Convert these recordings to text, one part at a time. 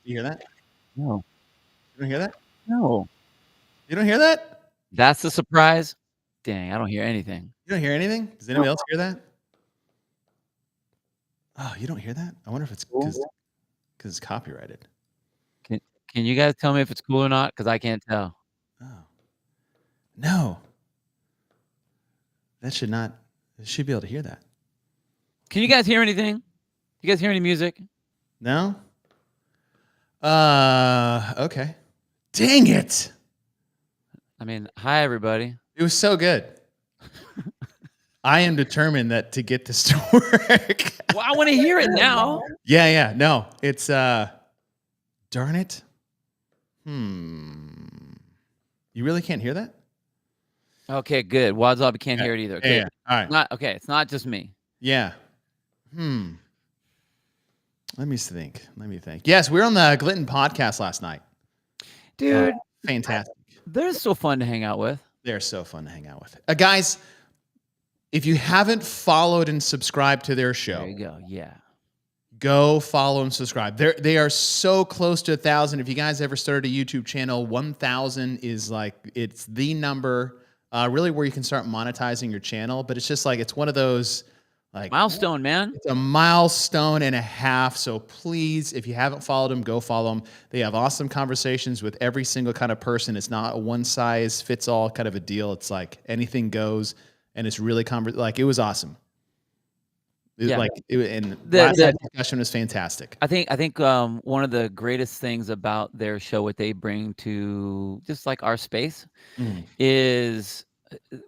You hear that? No. You don't hear that? No. You don't hear that? That's the surprise? Dang, I don't hear anything. You don't hear anything? Does anybody else hear that? Oh, you don't hear that? I wonder if it's because it's copyrighted. Can you guys tell me if it's cool or not? Because I can't tell. Oh. No. That should not. It should be able to hear that. Can you guys hear anything? You guys hear any music? No? Okay. Dang it. I mean, hi, everybody. It was so good. I am determined that to get this to work. Well, I want to hear it now. Yeah. No, it's darn it. You really can't hear that? Okay, good. WZA can't hear it either. Okay. Yeah. All right. It's not just me. Yeah. Let me think. Yes, we were on the Glitton podcast last night. Dude. Fantastic. They're so fun to hang out with. They're so fun to hang out with. Guys, if you haven't followed and subscribed to their show, there you go. Yeah. Go follow and subscribe. They are so close to 1,000. If you guys ever started a YouTube channel, 1,000 is like, it's the number really where you can start monetizing your channel. But it's just like, it's one of those like milestone, man. It's a milestone and a half. So please, if you haven't followed them, go follow them. They have awesome conversations with every single kind of person. It's not a one size fits all kind of a deal. It's like anything goes, and it's really like it was awesome. Yeah. And last night's discussion was fantastic. I think one of the greatest things about their show, what they bring to just like our space, is,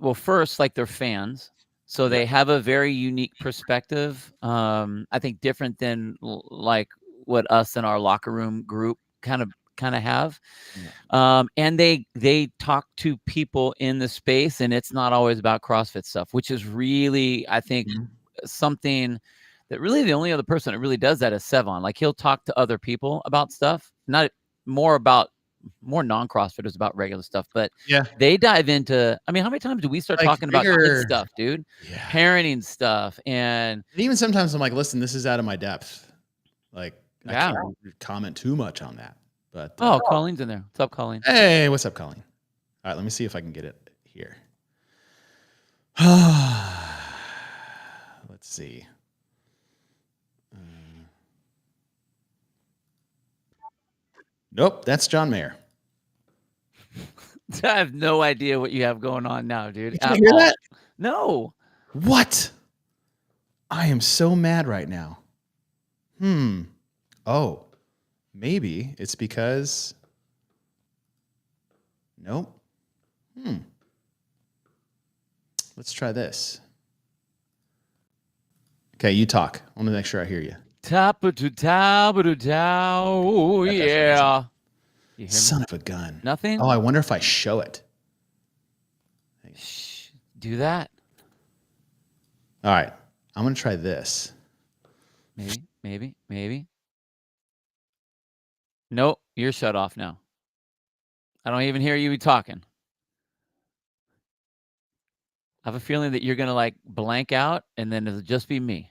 well, first, like, they're fans. So they have a very unique perspective. I think different than like what us and our locker room group kind of have. And they talk to people in the space, and it's not always about CrossFit stuff, which is really, I think, something that really the only other person that really does that is Sevon. Like, he'll talk to other people about stuff, not more non-CrossFitters about regular stuff, but they dive into, I mean, how many times do we start talking about kid stuff, dude? Parenting stuff. And even sometimes I'm like, listen, this is out of my depth. Like, I can't comment too much on that. But Colleen's in there. What's up, Colleen? Hey, what's up, Colleen? All right, let me see if I can get it here. Let's see. Nope, that's John Mayer. I have no idea what you have going on now, dude. You hear that? No. What? I am so mad right now. Oh, maybe it's because. Nope. Let's try this. Okay, you talk. I want to make sure I hear you. Oh, yeah. You hear Son of a gun. Nothing? Oh, I wonder if I show it. Shh, do that. All right. I'm going to try this. Maybe. Nope, you're shut off now. I don't even hear you talking. I have a feeling that you're going to like blank out, and then it'll just be me.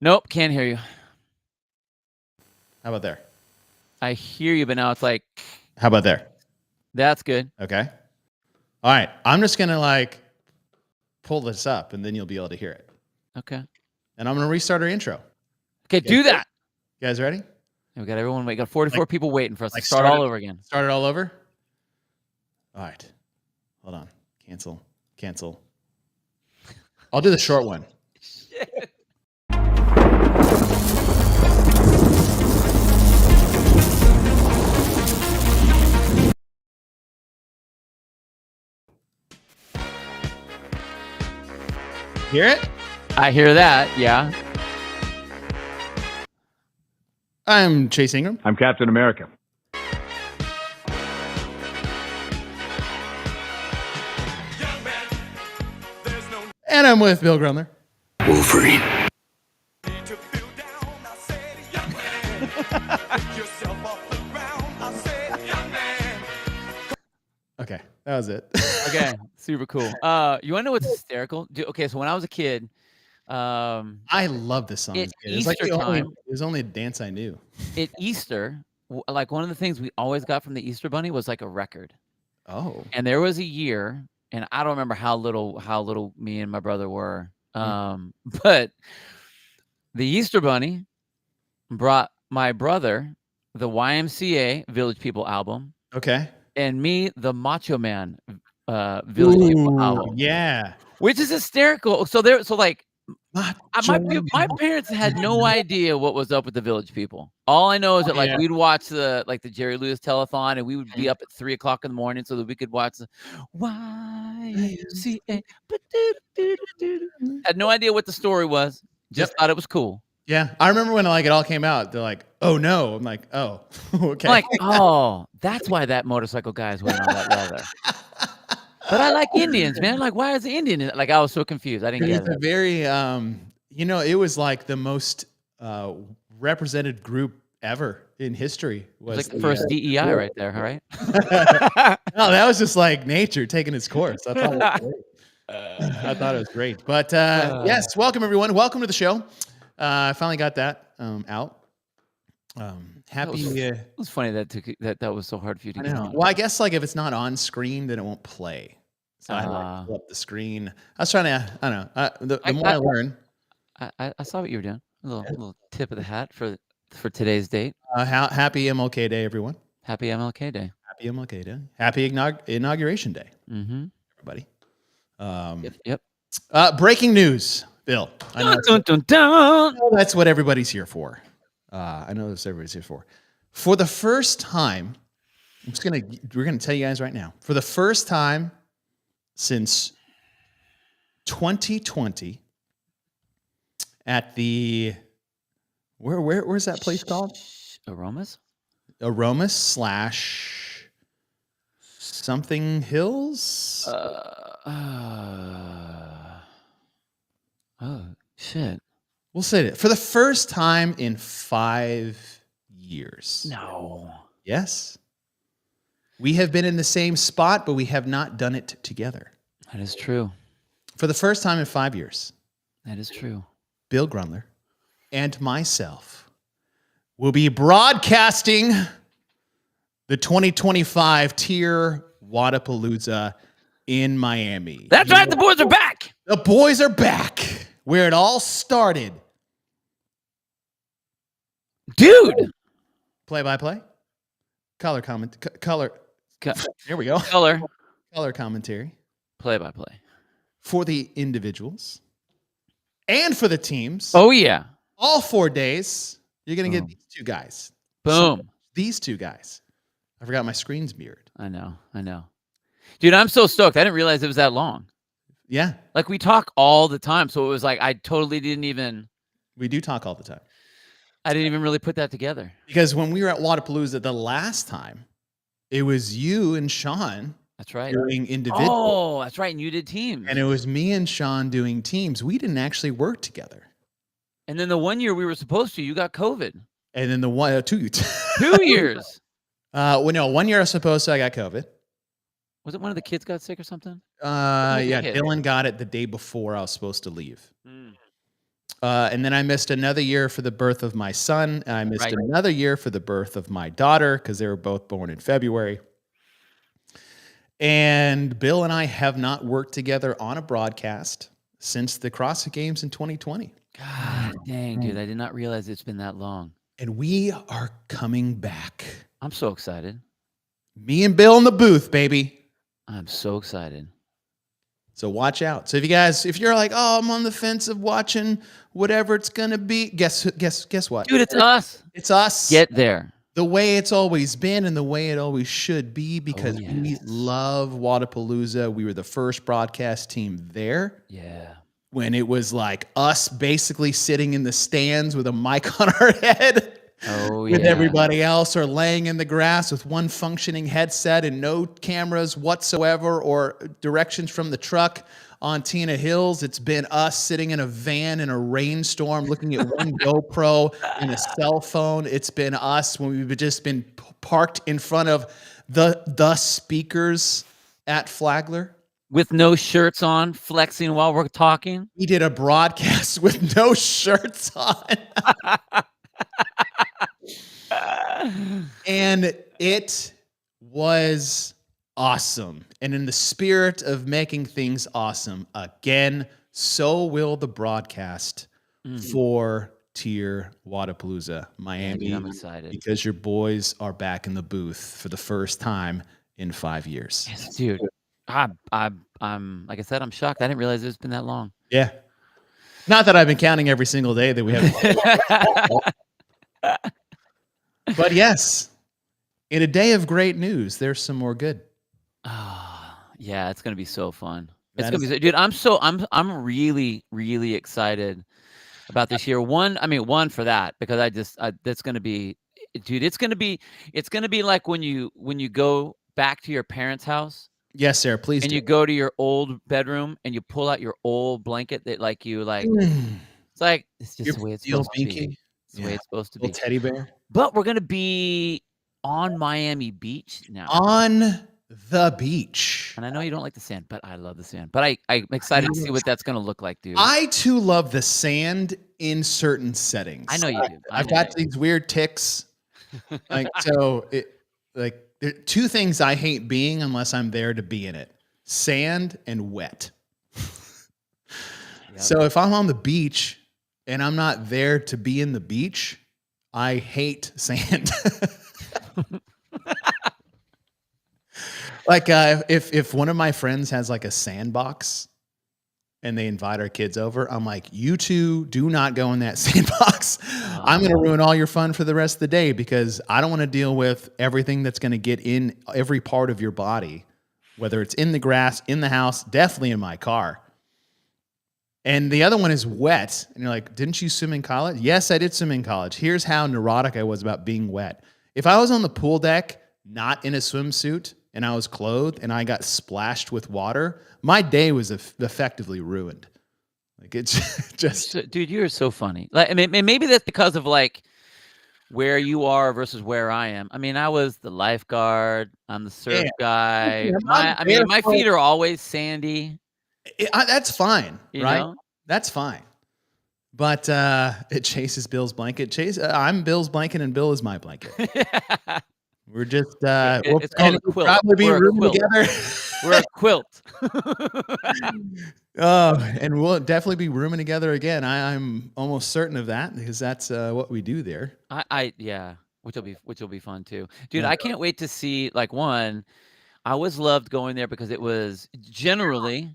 Nope, can't hear you. How about there? I hear you, but now it's like. How about there? That's good. Okay. All right. I'm just going to like pull this up, and then you'll be able to hear it. Okay. And I'm going to restart our intro. Okay, do that. You guys ready? We got everyone. We got 44 people waiting for us to start all over again. Start it all over? All right. Hold on. Cancel. I'll do the short one. Shit. Hear it? I hear that, yeah. I'm Chase Ingram. I'm Captain America. And I'm with Bill Grumler. Wolverine. Okay, that was it. Okay, super cool. You want to know what's hysterical? Okay, so when I was a kid, I love this song. At It's good. It's like Easter time, it was only a dance I knew. at Easter, like one of the things we always got from the Easter Bunny was like a record. Oh. And there was a year, and I don't remember how little me and my brother were, but the Easter Bunny brought my brother the YMCA Village People album, Okay. and me the Macho Man Village People album, Yeah. which is hysterical. So like Macho my parents had no idea what was up with the Village People. All I know is that like Yeah. we'd watch the Jerry Lewis telethon, and we would be up at 3:00 in the morning so that we could watch the YMCA. Had no idea what the story was. Just thought it was cool. Yeah. I remember when like it all came out. They're like, "Oh no!" I'm like, "Oh, okay." I'm like, oh, that's why that motorcycle guy is wearing all that leather. But I like Indians, man. Like, why is the Indian in it? Like, I was so confused. I didn't get It's it. a very it was like the most represented group ever in history. It was like the first DEI right there, all right? No, that was just like nature taking its course. I thought it was great. I thought it was great. But yes, welcome everyone. Welcome to the show. I finally got that out. Happy. It was funny that was so hard for you to get on. Well, I guess like if it's not on screen, then it won't play. So I had to like, pull up the screen. I was trying to. I don't know. The more I learn. I saw what you were doing. A little tip of the hat for today's date. Happy MLK Day, everyone. Happy MLK Day. Happy MLK Day. Happy Inauguration Day. Mm-hmm. Everybody. Yep. Breaking news, Bill. I know that's what everybody's here for. I know that's what everybody's here for. For the first time, we're gonna tell you guys right now. For the first time since 2020, at the where's that place called? Aromas / something Hills. Oh shit! We'll say it for the first time in 5 years. No. Yes. We have been in the same spot, but we have not done it together. That is true. For the first time in 5 years. That is true. Bill Grundler and myself will be broadcasting the 2025 TYR Wodapalooza in Miami. That's right. The boys are back. The boys are back. Where it all started. Dude. Play-by-play. Color comment. Color. Here we go. Color Play-by-play. For the individuals. And for the teams. Oh, yeah. All 4 days. You're going to get these two guys. Boom. So, these two guys. I forgot my screen's mirrored. I know. Dude, I'm so stoked. I didn't realize it was that long. Yeah. Like, we talk all the time, so it was like I totally didn't even... We do talk all the time. I didn't even really put that together. Because when we were at Wodapalooza the last time, it was you and Sean. That's right. Doing individual. Oh, that's right. And you did teams. And it was me and Sean doing teams. We didn't actually work together. And then the 1 year we were supposed to, you got COVID. And then the 2 years. Well, no, 1 year I was supposed to. I got COVID. Was it one of the kids got sick or something? Yeah, Dylan got it the day before I was supposed to leave. And then I missed another year for the birth of my son. And I missed another year for the birth of my daughter because they were both born in February. And Bill and I have not worked together on a broadcast since the CrossFit Games in 2020. God dang, dude. I did not realize it's been that long. And we are coming back. I'm so excited. Me and Bill in the booth, baby. I'm so excited. So watch out. So if you're like, oh, I'm on the fence of watching whatever it's gonna be, guess what? Dude, it's us. It's us. Get there. The way it's always been and the way it always should be because we love Wodapalooza. We were the first broadcast team there. Yeah. When it was like us basically sitting in the stands with a mic on our head. With everybody else, or laying in the grass with one functioning headset and no cameras whatsoever or directions from the truck on Tina Hills. It's been us sitting in a van in a rainstorm looking at one GoPro and a cell phone. It's been us when we've just been parked in front of the speakers at Flagler. with no shirts on, flexing while we're talking. We did a broadcast with no shirts on. And it was awesome. And in the spirit of making things awesome, again, so will the broadcast for TYR Wodapalooza Miami. Dude, I'm excited. Because your boys are back in the booth for the first time in 5 years. Yes, dude. I'm like I said, I'm shocked. I didn't realize it's been that long. Yeah. Not that I've been counting every single day that we have. But yes, in a day of great news, there's some more good. Yeah, it's gonna be so fun. It's gonna be, dude. I'm really, really excited about this year. One for that, because that's gonna be, dude. It's gonna be like when you go back to your parents' house. Yes, sir. Please. And you go to your old bedroom and you pull out your old blanket that it's like, it's just the way it's supposed to be. It's the way it's supposed to be. Little teddy bear. But we're gonna be on Miami Beach now. On the beach. And I know you don't like the sand, but I love the sand. But I'm excited to see what that's gonna look like, dude. I too love the sand in certain settings. I know you do. I've got these weird tics. There are two things I hate being unless I'm there to be in it: sand and wet. So if I'm on the beach and I'm not there to be in the beach, I hate sand. If one of my friends has like a sandbox and they invite our kids over, I'm like, you two do not go in that sandbox. I'm going to ruin all your fun for the rest of the day because I don't want to deal with everything that's going to get in every part of your body, whether it's in the grass, in the house, definitely in my car. And the other one is wet. And you're like, didn't you swim in college? Yes, I did swim in college. Here's how neurotic I was about being wet. If I was on the pool deck, not in a swimsuit, and I was clothed and I got splashed with water, my day was effectively ruined. Like, it's just... Dude, you're so funny. Like, I mean, maybe that's because of like where you are versus where I am. I mean, I was the lifeguard. I'm the surf guy. My feet are always sandy. That's fine, right? Know? That's fine. But it chases Bill's blanket. I'm Bill's blanket, and Bill is my blanket. We're just it's called a quilt. Probably be rooming together. We're a quilt. And we'll definitely be rooming together again. I'm almost certain of that because that's what we do there. Yeah, which will be fun too, dude. I can't wait to see, like, one. I always loved going there because it was generally.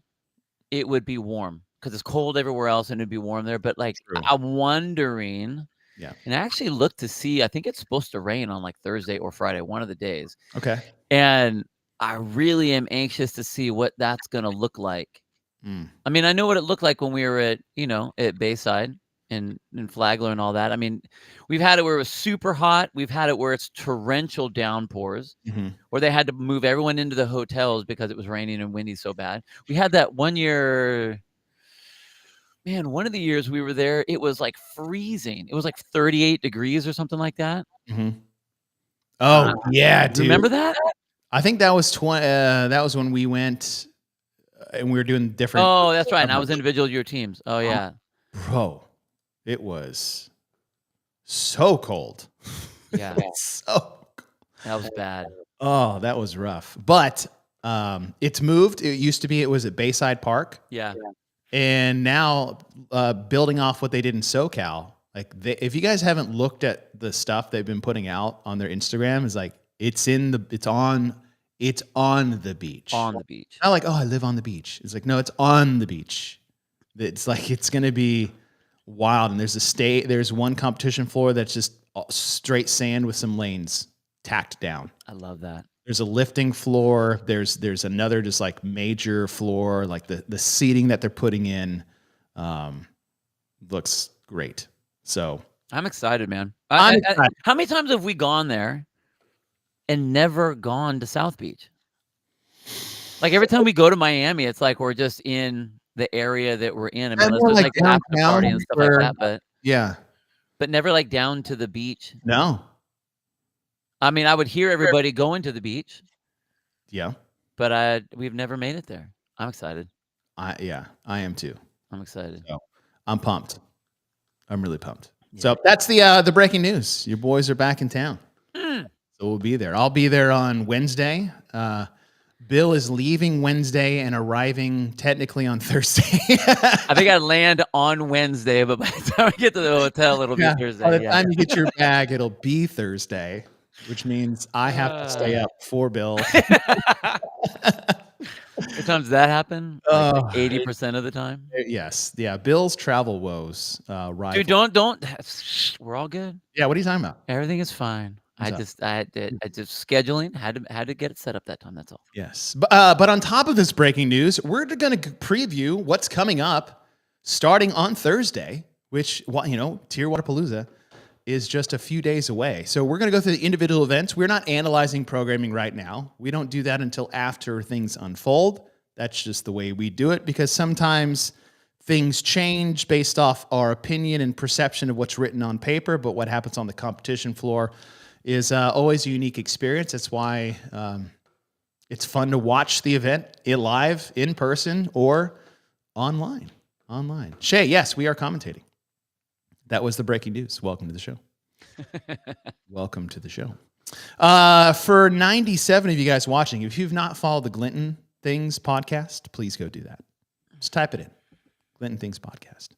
It would be warm because it's cold everywhere else and it'd be warm there. But like, I'm wondering, and I actually looked to see, I think it's supposed to rain on like Thursday or Friday, one of the days. Okay. And I really am anxious to see what that's going to look like. I mean, I know what it looked like when we were at Bayside and Flagler and all that. I mean, we've had it where it was super hot. We've had it where it's torrential downpours, where they had to move everyone into the hotels because it was raining and windy so bad. We had that one year, man, one of the years we were there, it was like freezing. It was like 38 degrees or something like that. Oh, yeah, dude. Remember that? I think that was that was when we went and we were doing different. Oh, that's right. And I was individual your teams. Oh, yeah. Bro. It was so cold. Yeah. That was bad. Oh, that was rough. But it's moved. It used to be, it was at Bayside Park. Yeah. And now building off what they did in SoCal, like if you guys haven't looked at the stuff they've been putting out on their Instagram, is like it's on the beach. On the beach. Not like, oh, I live on the beach. It's like, no, it's on the beach. It's like it's gonna be wild. And there's one competition floor that's just straight sand with some lanes tacked down. I love that. There's a lifting floor. There's another just like major floor, like the seating that they're putting in looks great. So I'm excited, man. I'm excited. How many times have we gone there and never gone to South Beach? Like every time we go to Miami, it's like we're just in the area that we're in. I mean, there's like after party and stuff like that, but but never like down to the beach. No. I mean, I would hear everybody going to the beach. Yeah. But we've never made it there. I'm excited. I am too. I'm excited. So I'm pumped. I'm really pumped. Yeah. So that's the breaking news. Your boys are back in town. Mm. So we'll be there. I'll be there on Wednesday. Bill is leaving Wednesday and arriving technically on Thursday. I think I land on Wednesday, but by the time I get to the hotel, it'll be Thursday. By the time you get your bag, it'll be Thursday, which means I have to stay up for Bill. What time does that happen? Like 80% of the time? Yes. Yeah. Bill's travel woes. Right. Dude, don't. We're all good. Yeah. What are you talking about? Everything is fine. I just scheduling had to get it set up that time. That's all. Yes. But on top of this breaking news, we're going to preview what's coming up starting on Thursday, which, TYR Wodapalooza is just a few days away. So we're going to go through the individual events. We're not analyzing programming right now. We don't do that until after things unfold. That's just the way we do it, because sometimes things change based off our opinion and perception of what's written on paper, but what happens on the competition floor is always a unique experience. That's why it's fun to watch the event live, in person, or online. Shay, yes, we are commentating. That was the breaking news. Welcome to the show. Welcome to the show. For 97 of you guys watching, if you've not followed the Glinton Things podcast, please go do that. Just type it in. Glinton Things podcast.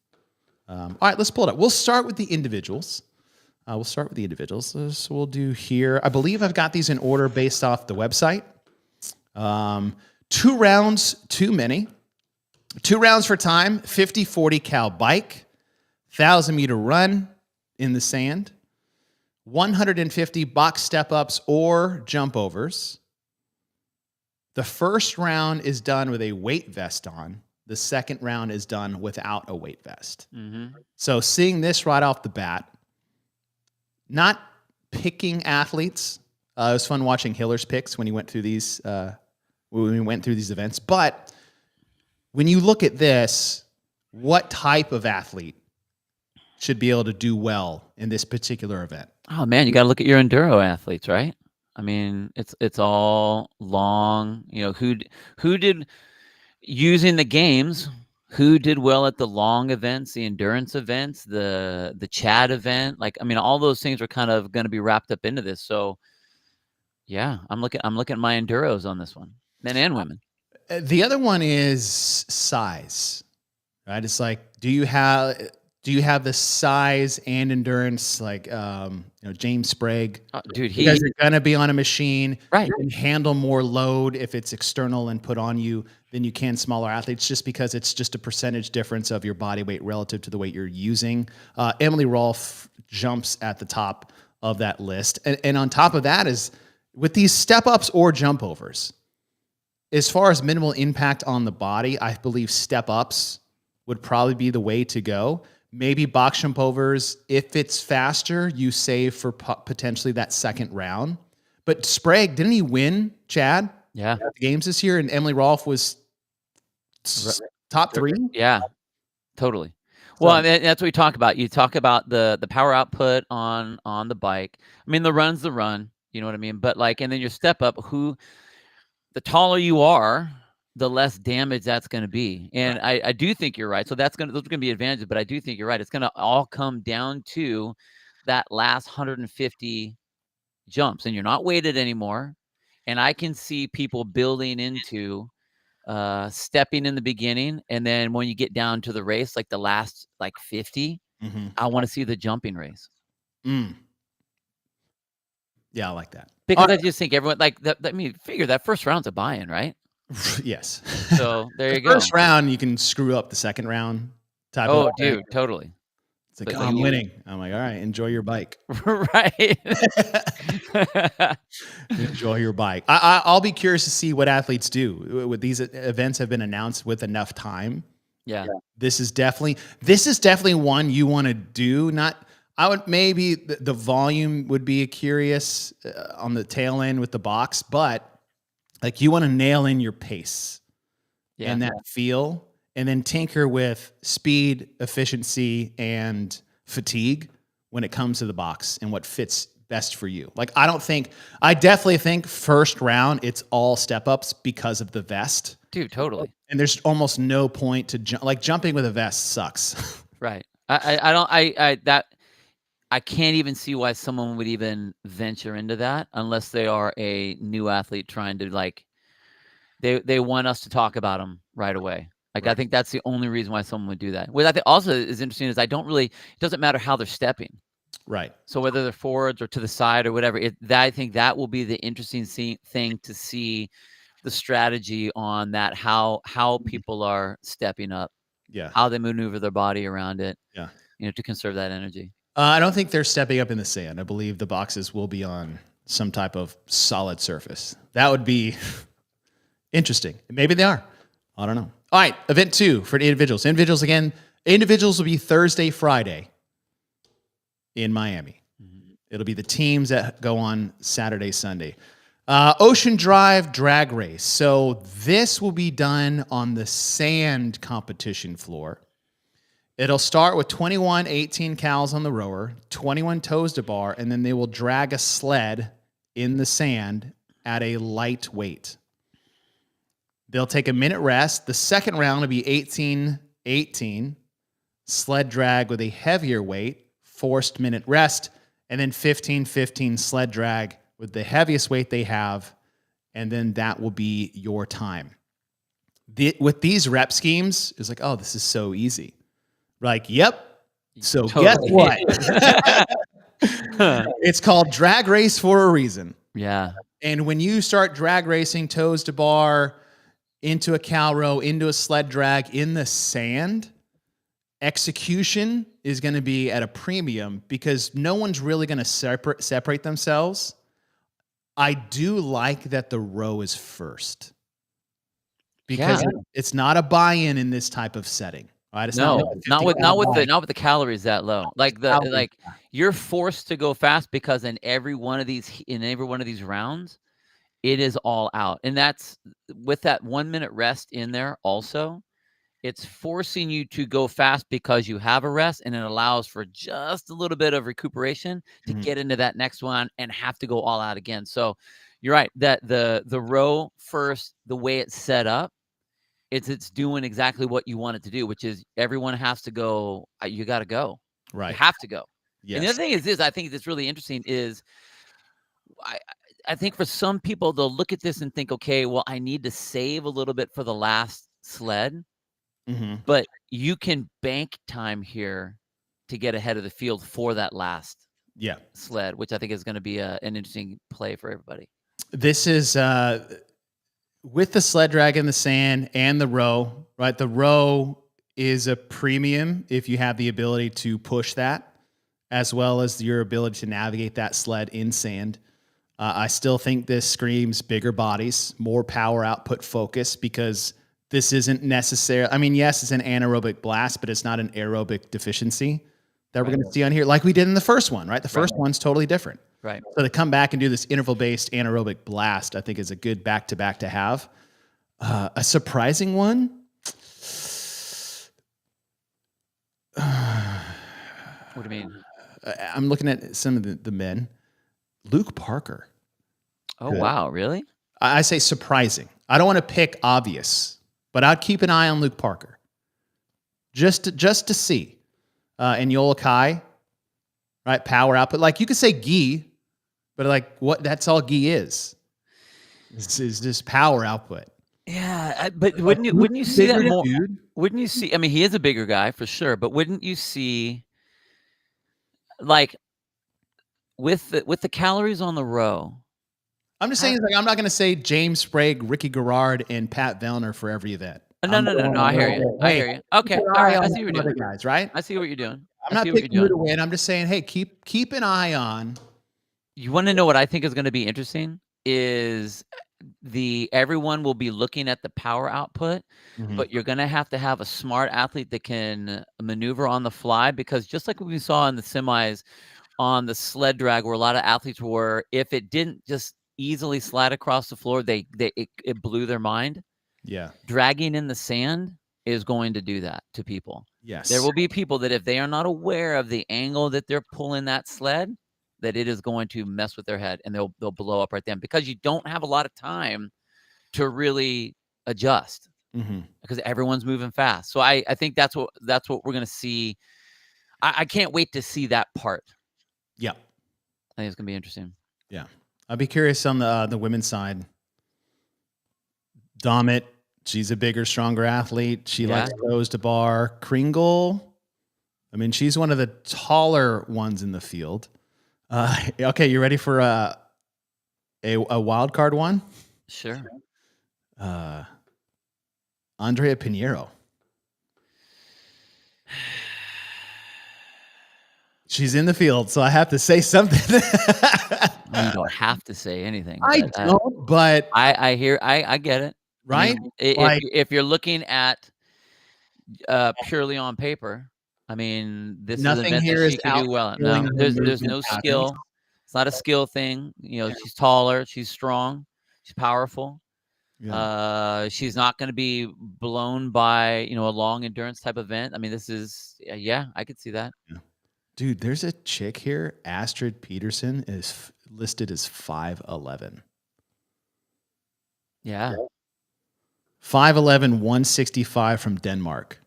All right, let's pull it up. We'll start with the individuals. So we'll do here. I believe I've got these in order based off the website. 2 rounds, too many. 2 rounds for time, 50-40 cal bike, 1,000-meter run in the sand, 150 box step-ups or jump overs. The first round is done with a weight vest on. The second round is done without a weight vest. Mm-hmm. So seeing this right off the bat, not picking athletes. It was fun watching Hiller's picks when he went through these events. But when you look at this, what type of athlete should be able to do well in this particular event? Oh man, you got to look at your enduro athletes, right? I mean, it's all long. Who did using the games? Who did well at the long events, the endurance events, the Chad event? Like, I mean, all those things are kind of going to be wrapped up into this. So, yeah, I'm looking at my enduros on this one, men and women. The other one is size, right? It's like, do you have the size and endurance like James Sprague? Dude, because you're gonna be on a machine, right? You can handle more load if it's external and put on you than you can smaller athletes, just because it's just a percentage difference of your body weight relative to the weight you're using. Emily Rolfe jumps at the top of that list, and on top of that is with these step ups or jump overs. As far as minimal impact on the body, I believe step ups would probably be the way to go. Maybe box jump overs, if it's faster, you save for potentially that second round. But Sprague, didn't he win, Chad? Yeah. At the games this year, and Emily Rolfe was top 3? Yeah, totally. Well, I mean, that's what we talk about. You talk about the power output on the bike. I mean, the run's the run. You know what I mean? But and then your step up, the taller you are, the less damage that's going to be. And I do think you're right. So those are going to be advantages, but I do think you're right. It's going to all come down to that last 150 jumps, and you're not weighted anymore. And I can see people building into stepping in the beginning. And then when you get down to the race, like the last 50, I want to see the jumping race. Yeah, I like that. Because I just think everyone figure that first round's a buy-in, right? Yes. So there you go. First round, you can screw up the second round. Dude, totally. It's like, I'm winning. I'm like, all right, enjoy your bike. Right. Enjoy your bike. I'll be curious to see what athletes do. With these events have been announced with enough time. Yeah. This is definitely one you want to do. I would maybe the volume would be curious on the tail end with the box, but you want to nail in your pace and that feel, and then tinker with speed, efficiency, and fatigue when it comes to the box and what fits best for you. Like, I definitely think first round, it's all step ups because of the vest. Dude, totally. And there's almost no point to jump. Like, jumping with a vest sucks. Right. I can't even see why someone would even venture into that unless they are a new athlete trying to like, they want us to talk about them right away. Like, I think that's the only reason why someone would do that. What I think also is interesting is it doesn't matter how they're stepping. Right. So whether they're forwards or to the side or whatever, I think that will be the interesting thing to see the strategy on that, how people are stepping up, Yeah. how they maneuver their body around it, Yeah. to conserve that energy. I don't think they're stepping up in the sand. I believe the boxes will be on some type of solid surface. That would be interesting. Maybe they are. I don't know. All right, event 2 for the individuals. Individuals will be Thursday, Friday in Miami. It'll be the teams that go on Saturday, Sunday. Ocean Drive drag race. So this will be done on the sand competition floor. It'll start with 21 18 cals on the rower, 21 toes to bar, and then they will drag a sled in the sand at a light weight. They'll take a minute rest. The second round will be 18 18, sled drag with a heavier weight, forced minute rest, and then 15 15 sled drag with the heaviest weight they have, and then that will be your time. With these rep schemes, it's like, oh, this is so easy. Like, yep. So Totally. guess what? It's called drag race for a reason. Yeah. And when you start drag racing toes to bar, into a cow row, into a sled drag in the sand, execution is going to be at a premium because no one's really going to separate themselves. I do like that the row is first because it's not a buy-in in this type of setting. Right? It's not with the calories that low. Like you're forced to go fast because in every one of these rounds, it is all out. And that's with that 1 minute rest in there also, it's forcing you to go fast because you have a rest, and it allows for just a little bit of recuperation to get into that next one and have to go all out again. So you're right that the row first, the way it's set up, it's doing exactly what you want it to do, which is everyone has to go. You got to go. Right. You have to go. Yes. And the other thing is this, I think that's really interesting is I think for some people, they'll look at this and think, okay, well, I need to save a little bit for the last sled, but you can bank time here to get ahead of the field for that last sled, which I think is going to be an interesting play for everybody. This is with the sled drag in the sand and the row, right? The row is a premium if you have the ability to push that, as well as your ability to navigate that sled in sand. I still think this screams bigger bodies, more power output focus, because this isn't necessarily, I mean, yes, it's an anaerobic blast, but it's not an aerobic deficiency that we're going to see on here like we did in the first one, right? The first one's totally different. Right. So to come back and do this interval-based anaerobic blast, I think is a good back-to-back to have. A surprising one. What do you mean? I'm looking at some of the men. Luke Parker. Oh, wow. Really? I say surprising. I don't want to pick obvious, but I'd keep an eye on Luke Parker. Just to see. And Yola Kai, right? Power output. Like you could say Gi, but like what? That's all Gi is. This is just power output. Yeah, but wouldn't you see that more? Dude? Wouldn't you see? I mean, he is a bigger guy for sure, but wouldn't you see, like, with the calories on the row? I'm just saying, like, I'm not going to say James Sprague, Ricky Garrard, and Pat Vellner for every event. No. I hear you. I hear you. Okay, all right. I see what you're doing, guys. Right? I see what you're doing. I'm not picking you to win. I'm just saying, hey, keep an eye on. You want to know what I think is going to be interesting is everyone will be looking at the power output, but you're going to have a smart athlete that can maneuver on the fly, because just like we saw in the semis on the sled drag, where a lot of athletes were, if it didn't just easily slide across the floor, it blew their mind. Yeah. Dragging in the sand is going to do that to people. Yes. There will be people that if they are not aware of the angle that they're pulling that sled, that it is going to mess with their head and they'll blow up right then, because you don't have a lot of time to really adjust because everyone's moving fast. So I think that's what we're going to see. I can't wait to see that part. Yeah. I think it's going to be interesting. Yeah. I'll be curious on the women's side. Domit, she's a bigger, stronger athlete. She likes toes to bar. Kringle, I mean, she's one of the taller ones in the field. Okay, you ready for a wild card one? Sure. Andrea Pinheiro. She's in the field, so I have to say something. You don't have to say anything. I don't, but I hear, I get it. Right? I mean, if you're looking at purely on paper, I mean, this is an nothing event here that is she could do well. outskilling No, her there's movement no patterns. skill. It's not a skill thing. You know, she's taller, she's strong, she's powerful. Yeah. She's not going to be blown by, you know, a long endurance type event. I mean, this is, I could see that. Yeah. Dude, there's a chick here, Astrid Peterson, is listed as 5'11". Yeah. 5'11", 165 from Denmark.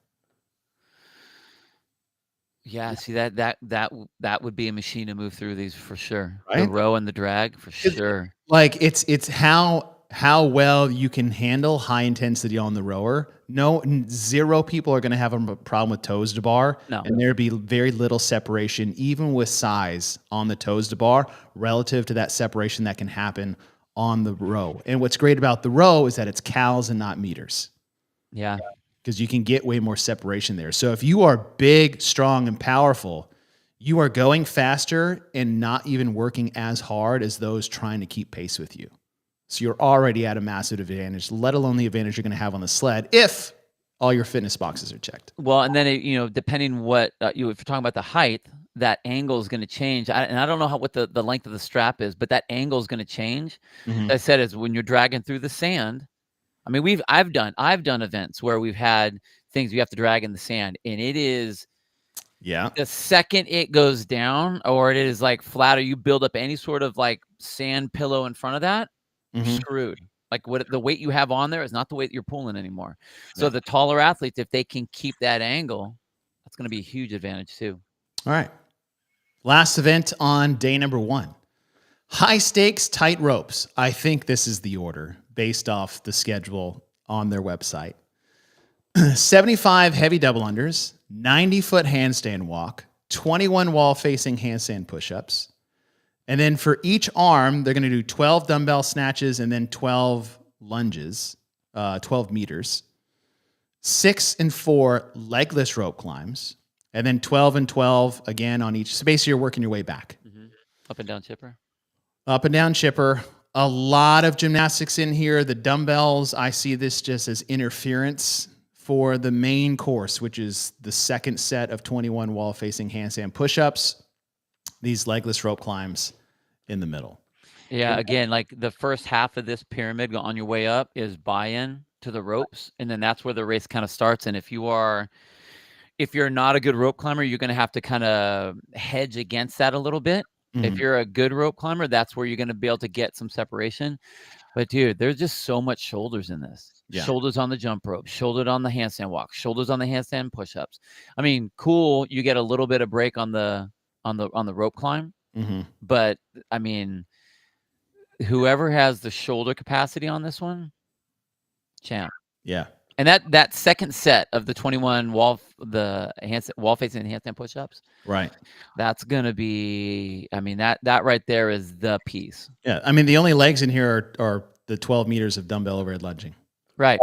Yeah, see that would be a machine to move through these for sure. Right? The row and the drag for sure. Like it's how well you can handle high intensity on the rower. No, zero people are going to have a problem with toes to bar. No. And there'd be very little separation, even with size on the toes to bar, relative to that separation that can happen on the row. And what's great about the row is that it's cals and not meters. Yeah. Because you can get way more separation there. So if you are big, strong, and powerful, you are going faster and not even working as hard as those trying to keep pace with you. So you're already at a massive advantage, let alone the advantage you're going to have on the sled if all your fitness boxes are checked. Well, and then, you know, depending what, if you're talking about the height, that angle is going to change. And I don't know what the length of the strap is, but that angle is going to change. I said, is when you're dragging through the sand. I mean, I've done events where we've had things you have to drag in the sand, and it is, the second it goes down or it is like flat, or you build up any sort of like sand pillow in front of that, you're screwed. Like the weight you have on there is not the weight you're pulling anymore. So the taller athletes, if they can keep that angle, that's going to be a huge advantage too. All right. Last event on day number 1. High stakes, tight ropes. I think this is the order based off the schedule on their website. 75 heavy double unders, 90-foot handstand walk, 21 wall-facing handstand push-ups. And then for each arm, they're going to do 12 dumbbell snatches and then 12 lunges, 12 meters. 6 and 4 legless rope climbs, and then 12 and 12 again on each. So basically, you're working your way back. Up and down chipper. Up and down chipper. A lot of gymnastics in here. The dumbbells, I see this just as interference for the main course, which is the second set of 21 wall-facing handstand push-ups. These legless rope climbs in the middle. Yeah, again, like the first half of this pyramid on your way up is buy-in to the ropes, and then that's where the race kind of starts. And if you're not a good rope climber, you're going to have to kind of hedge against that a little bit. If you're a good rope climber, that's where you're going to be able to get some separation. But dude, there's just so much shoulders in this. Yeah. Shoulders on the jump rope, shoulders on the handstand walk, shoulders on the handstand push-ups. I mean, cool, you get a little bit of break on the rope climb. But I mean, whoever has the shoulder capacity on this one, champ. Yeah. And that second set of the 21 wall-facing handstand push-ups, right? That's gonna be. I mean, that right there is the piece. Yeah, I mean, the only legs in here are the 12 meters of dumbbell overhead lunging. Right.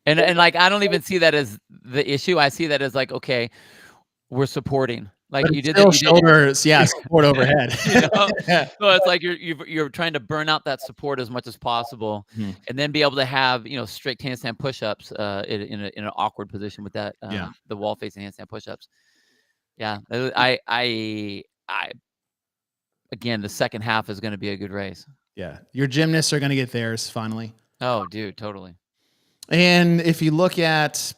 And like, I don't even see that as the issue. I see that as like, okay, we're supporting. Like you did shoulders, support overhead. You know? So it's like you're trying to burn out that support as much as possible, and then be able to have, you know, strict handstand push-ups in an awkward position with that the wall facing handstand push-ups. Yeah, I again, the second half is going to be a good race. Yeah, your gymnasts are going to get theirs finally. Oh, dude, totally. And if you look at,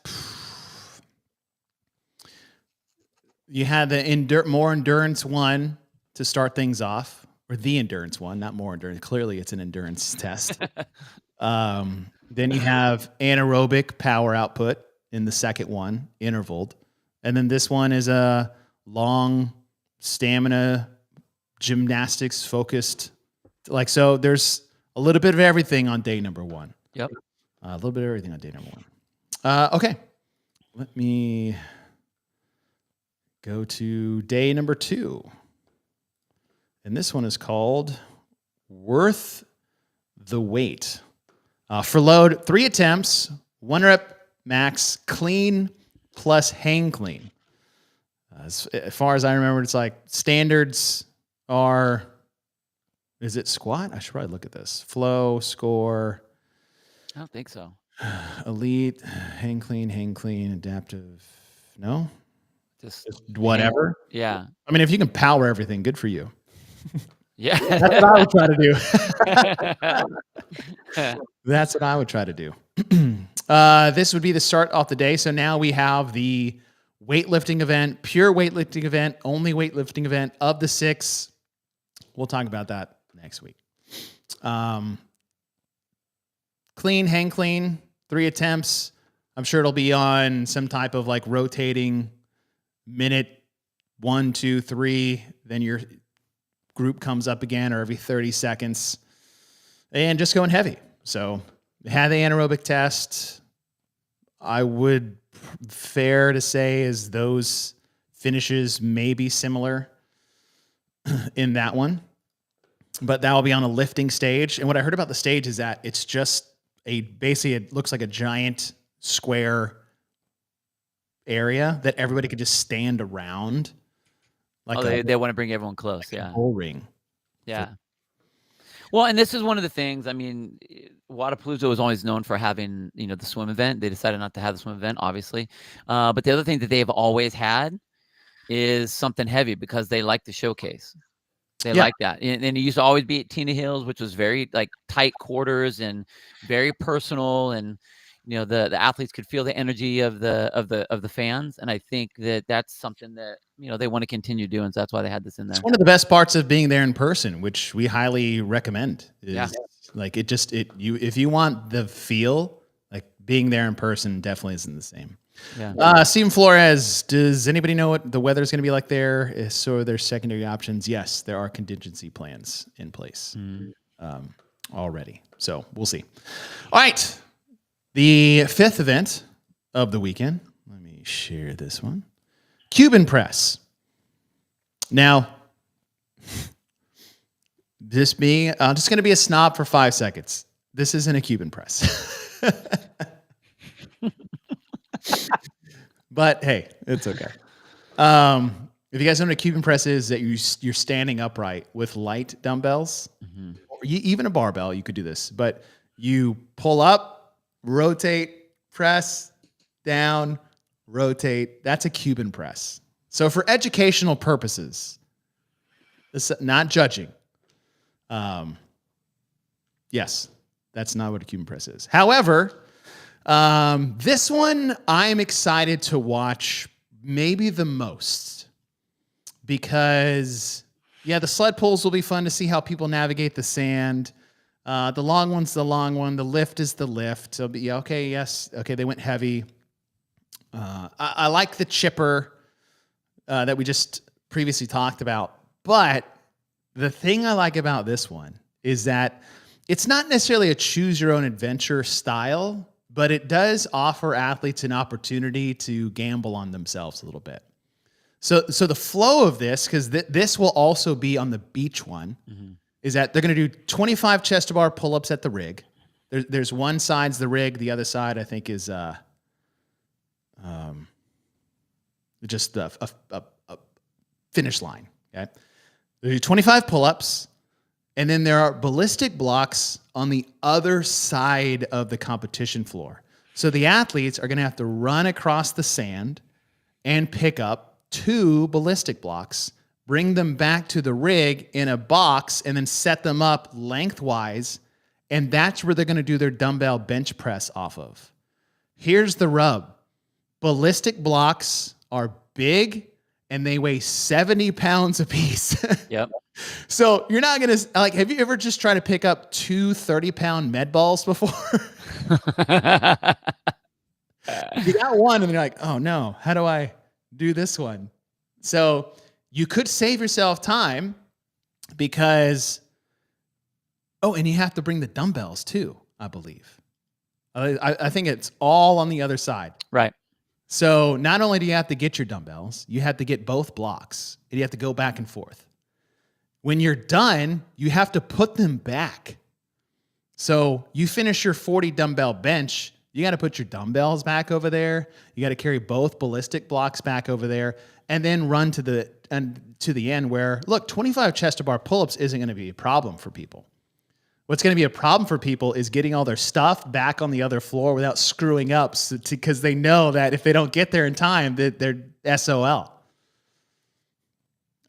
you had the more endurance one to start things off, or the endurance one, not more endurance. Clearly, it's an endurance test. Then you have anaerobic power output in the second one, intervaled. And then this one is a long stamina gymnastics focused. Like, so there's a little bit of everything on day number one. Yep. A little bit of everything on day number one. Okay. Let me go to day number 2. And this one is called Worth the Wait. For load, 3 attempts, 1 rep max, clean plus hang clean. As far as I remember, it's like standards are, is it squat? I should probably look at this. Flow, score. I don't think so. Elite, hang clean, adaptive. No? Just whatever. Yeah. I mean, if you can power everything, good for you. Yeah. That's what I would try to do. That's what I would try to do. This would be the start off the day. So now we have the weightlifting event, pure weightlifting event, only weightlifting event of the 6. We'll talk about that next week. Clean, hang clean, 3 attempts. I'm sure it'll be on some type of like rotating minute 1, 2, 3. Then your group comes up again, or every 30 seconds, and just going heavy. So had the anaerobic test. I would fair to say is those finishes may be similar in that one, but that will be on a lifting stage. And what I heard about the stage is that it's just basically it looks like a giant square area that everybody could just stand around. Like they want to bring everyone close. like Yeah. a bull ring. Yeah. Well, and this is one of the things, I mean, Wodapalooza was always known for having, the swim event. They decided not to have the swim event, obviously. But the other thing that they've always had is something heavy because they like to showcase. They like that. And it used to always be at Tina Hills, which was very like tight quarters and very personal. And, the athletes could feel the energy of the fans. And I think that that's something that, they want to continue doing. So that's why they had this in there. It's one of the best parts of being there in person, which we highly recommend. Like if you want the feel, like being there in person definitely isn't the same. Yeah. Steven Flores, does anybody know what the weather is going to be like there? So there's secondary options. Yes, there are contingency plans in place already. So we'll see. All right. The 5th event of the weekend. Let me share this one. Cuban press. Now, I'm just going to be a snob for 5 seconds. This isn't a Cuban press. But hey, it's okay. If you guys know what a Cuban press is, that you're standing upright with light dumbbells, or even a barbell, you could do this. But you pull up, rotate, press, down, rotate. That's a Cuban press. So for educational purposes, this not judging. Yes, that's not what a Cuban press is. However, this one I'm excited to watch maybe the most because, the sled pulls will be fun to see how people navigate the sand. The long one's the long one. The lift is the lift. So, okay, yes. Okay, they went heavy. I like the chipper that we just previously talked about. But the thing I like about this one is that it's not necessarily a choose-your-own-adventure style, but it does offer athletes an opportunity to gamble on themselves a little bit. So the flow of this, because this will also be on the beach one, is that they're going to do 25 chest to bar pull-ups at the rig. There's one side's the rig, the other side I think is just a finish line. Okay, they do 25 pull-ups, and then there are ballistic blocks on the other side of the competition floor. So the athletes are going to have to run across the sand and pick up 2 ballistic blocks, bring them back to the rig in a box, and then set them up lengthwise. And that's where they're going to do their dumbbell bench press off of. Here's the rub. Ballistic blocks are big and they weigh 70 pounds apiece. Yep. So you're not going to, like, have you ever just tried to pick up two 30-pound med balls before? You got one and you're like, oh no, how do I do this one? So you could save yourself time because, and you have to bring the dumbbells too, I believe. I think it's all on the other side. Right. So not only do you have to get your dumbbells, you have to get both blocks and you have to go back and forth. When you're done, you have to put them back. So you finish your 40 dumbbell bench, you got to put your dumbbells back over there. You got to carry both ballistic blocks back over there and then run to the end where, look, 25 chest to bar pull-ups isn't going to be a problem for people. What's going to be a problem for people is getting all their stuff back on the other floor without screwing up because they know that if they don't get there in time, that they're SOL.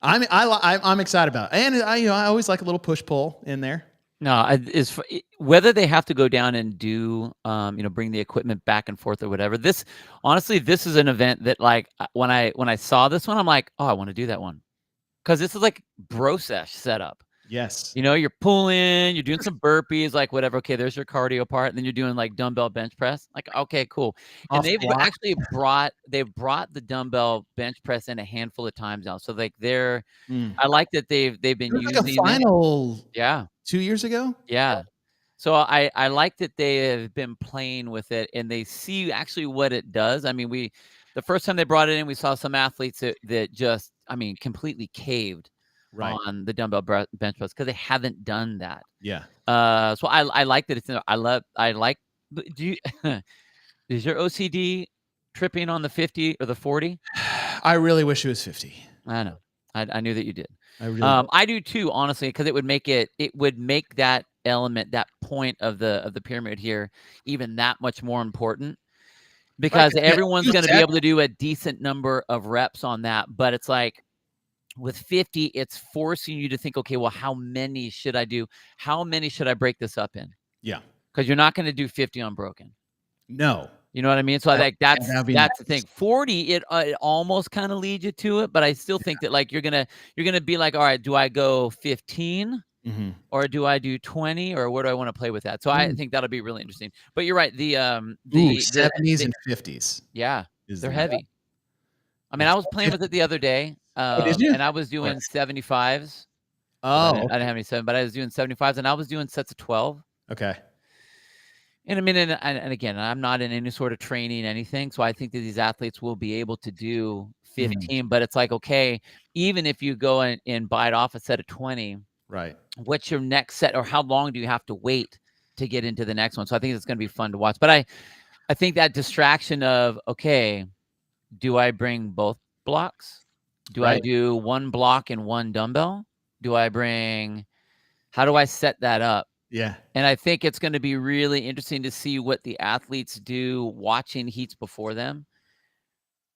I'm excited about it. And I always like a little push-pull in there. No, whether they have to go down and do, bring the equipment back and forth or whatever. This is an event that, like, when I saw this one, I'm like, oh, I want to do that one, because this is like bro sesh setup. Yes. You're pulling, you're doing some burpees, like whatever. Okay, there's your cardio part, and then you're doing like dumbbell bench press. Like, okay, cool. And they've actually brought the dumbbell bench press in a handful of times now. So like I like that they've been using like a final. Yeah. 2 years ago? Yeah. So I like that they have been playing with it and they see actually what it does. I mean, the first time they brought it in, we saw some athletes that just, completely caved on the dumbbell bench press because they haven't done that. Yeah. So I like that it's in there. Is your OCD tripping on the 50 or the 40? I really wish it was 50. I know. I knew that you did. I do too, honestly, because it would make that element, that point of the pyramid here, even that much more important, because everyone's going to be able to do a decent number of reps on that. But it's like with 50, it's forcing you to think, okay, well, how many should I do? How many should I break this up in? Yeah, because you're not going to do 50 unbroken. No. You know what I mean? So I think that's the thing. 40, it almost kind of leads you to it, but I still think that, like, you're gonna be like, all right, do I go 15 or do I do 20 or where do I want to play with that? So I think that'll be really interesting. But you're right. The 70s and 50s. Yeah, they're heavy. I was playing with it the other day, and I was doing 75s. Oh, I didn't have any 7, but I was doing 75s, and I was doing sets of 12. Okay. And and again, I'm not in any sort of training, anything. So I think that these athletes will be able to do 15, but it's like, okay, even if you go and bite off a set of 20, right? What's your next set, or how long do you have to wait to get into the next one? So I think it's going to be fun to watch. But I think that distraction of, okay, do I bring both blocks? Do I do one block and one dumbbell? How do I set that up? Yeah. And I think it's going to be really interesting to see what the athletes do watching heats before them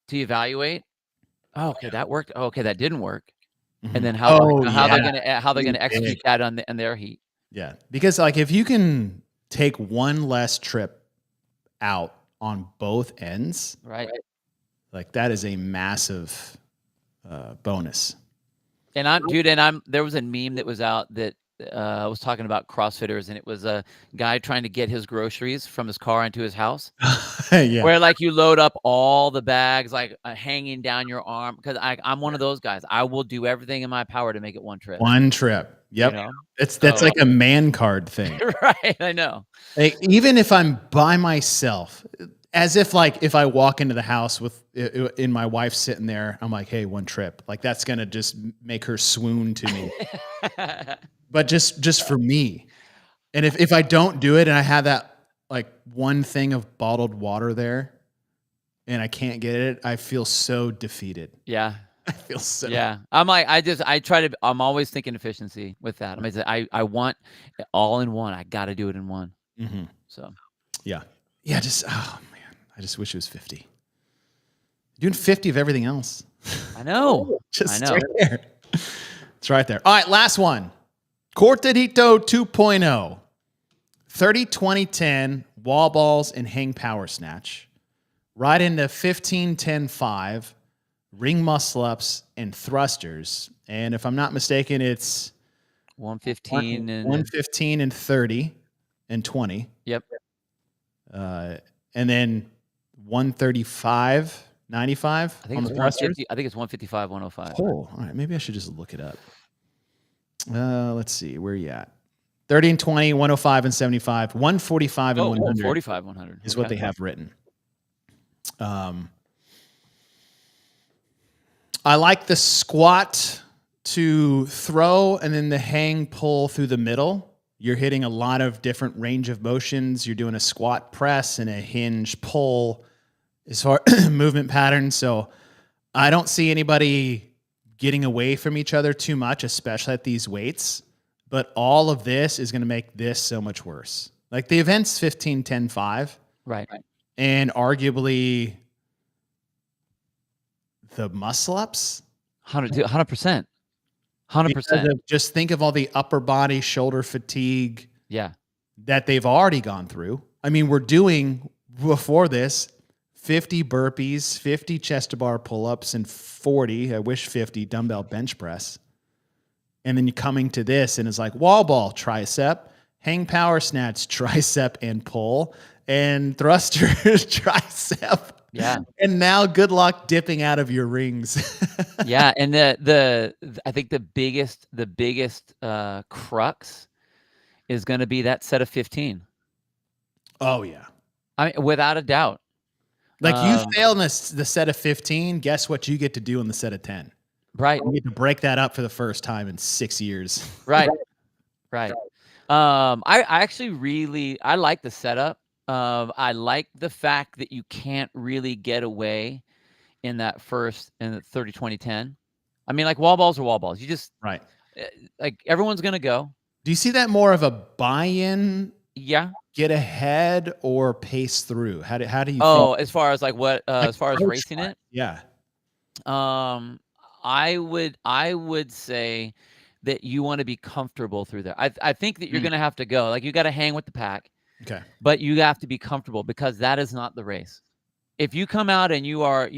to evaluate. Oh, okay, that worked. Oh, okay, that didn't work. And then how they're going to execute that on their heat. Yeah. Because, like, if you can take one less trip out on both ends, right? Like, that is a massive bonus. And there was a meme that was out that I was talking about CrossFitters, and it was a guy trying to get his groceries from his car into his house. Yeah. Where, like, you load up all the bags, like, hanging down your arm. Because I'm one of those guys. I will do everything in my power to make it one trip. One trip. Yep. That's like a man card thing. Right. I know. Like, even if I'm by myself, as if, like, if I walk into the house in my wife sitting there, I'm like, hey, one trip. Like, that's going to just make her swoon to me. But just for me. And if I don't do it and I have that, like, one thing of bottled water there and I can't get it, I feel so defeated. Yeah. I feel so. Yeah. I'm like, I'm always thinking efficiency with that. I want it all in one. I got to do it in one. So. Yeah. Yeah. Oh man. I just wish it was 50. Doing 50 of everything else. I know. Right there. It's right there. All right. Last one. Cortadito 2.0, 30, 20, 10, wall balls and hang power snatch. Right into 15, 10, 5 ring muscle ups, and thrusters. And if I'm not mistaken, it's 115 and 115 and 30 and 20. Yep. And then 135, 95 I think on it's the thrusters. 150. I think it's 155, 105. Oh, all right. Maybe I should just look it up. Let's see. Where are you at? 30 and 20, 105 and 75, 145 and 100. 145, 100 is what they have written. I like the squat to throw and then the hang pull through the middle. You're hitting a lot of different range of motions. You're doing a squat press and a hinge pull as far movement patterns. So I don't see anybody getting away from each other too much, especially at these weights. But all of this is going to make this so much worse. Like the event's 15, 10, 5. Right. And arguably the muscle ups. 100%. 100%. Just think of all the upper body shoulder fatigue that they've already gone through. I mean, we're doing before this 50 burpees, 50 chest to bar pull-ups, and 40, I wish 50 dumbbell bench press. And then you're coming to this and it's like wall ball, tricep, hang power snatch, tricep and pull, and thrusters, tricep. Yeah. And now good luck dipping out of your rings. Yeah. And I think the biggest crux is going to be that set of 15. Oh yeah. I mean, without a doubt. Like you fail in the set of 15, guess what you get to do in the set of 10? Right. You get to break that up for the first time in 6 years. Right. Right. I actually I like the setup. I like the fact that you can't really get away in that in the 30, 20, 10. I mean, like wall balls are wall balls. You just like everyone's going to go. Do you see that more of a buy-in? Yeah. Get ahead or pace through? How do you think? As far as like what as far as racing it? Yeah. I would say that you want to be comfortable through there. I think that you're going to have to go. Like you got to hang with the pack. Okay. But you have to be comfortable because that is not the race. If you come out and you're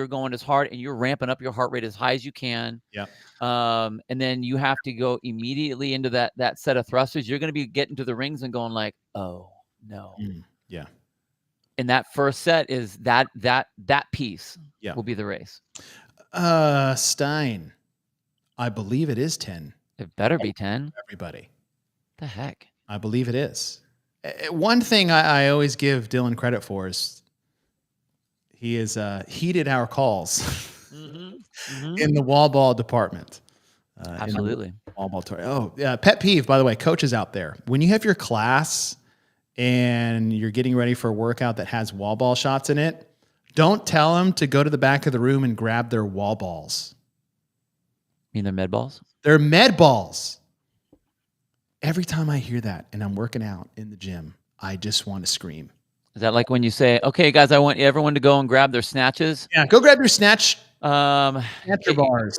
going as hard and you're ramping up your heart rate as high as you can. Yeah. And then you have to go immediately into that set of thrusters. You're going to be getting to the rings and going like, oh no. Yeah. And that first set is that piece will be the race. Stein, I believe it is 10. It better be 10. Everybody. The heck? I believe it is. One thing I always give Dylan credit for is he has heeded our calls in the wall ball department. Absolutely. Wall ball pet peeve, by the way, coaches out there. When you have your class and you're getting ready for a workout that has wall ball shots in it, don't tell them to go to the back of the room and grab their wall balls. You mean they're med balls? They're med balls. Every time I hear that and I'm working out in the gym, I just want to scream. Is that like when you say, okay, guys, I want everyone to go and grab their snatches? Yeah, go grab your snatcher bars.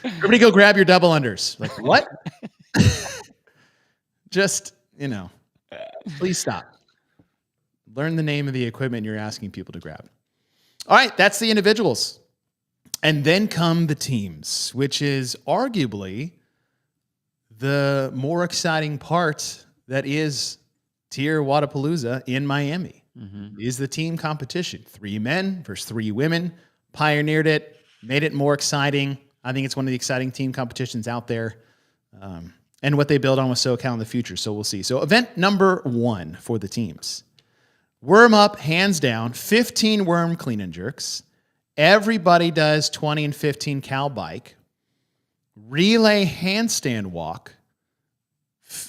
Everybody go grab your double unders. Like, what? Just, please stop. Learn the name of the equipment you're asking people to grab. All right, that's the individuals. And then come the teams, which is arguably the more exciting part that is TYR Wodapalooza in Miami. Is the team competition. 3 men versus 3 women. Pioneered it, made it more exciting. I think it's one of the exciting team competitions out there. And what they build on with SoCal in the future. So we'll see. So event number 1 for the teams. Worm up, hands down, 15 worm clean and jerks. Everybody does 20 and 15 cal bike. Relay handstand walk.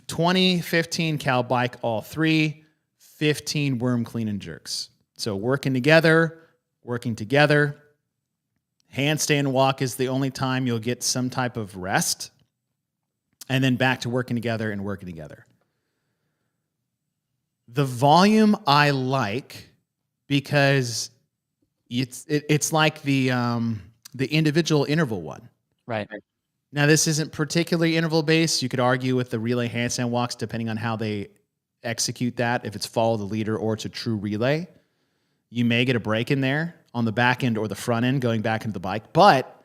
20, 15 cal bike, all 3. 15 worm clean and jerks. So working together. Handstand walk is the only time you'll get some type of rest. And then back to working together and working together. The volume I like because it's like the individual interval one. Right. Now, this isn't particularly interval based. You could argue with the relay handstand walks, depending on how they execute that, if it's follow the leader or it's a true relay. You may get a break in there on the back end or the front end going back into the bike, but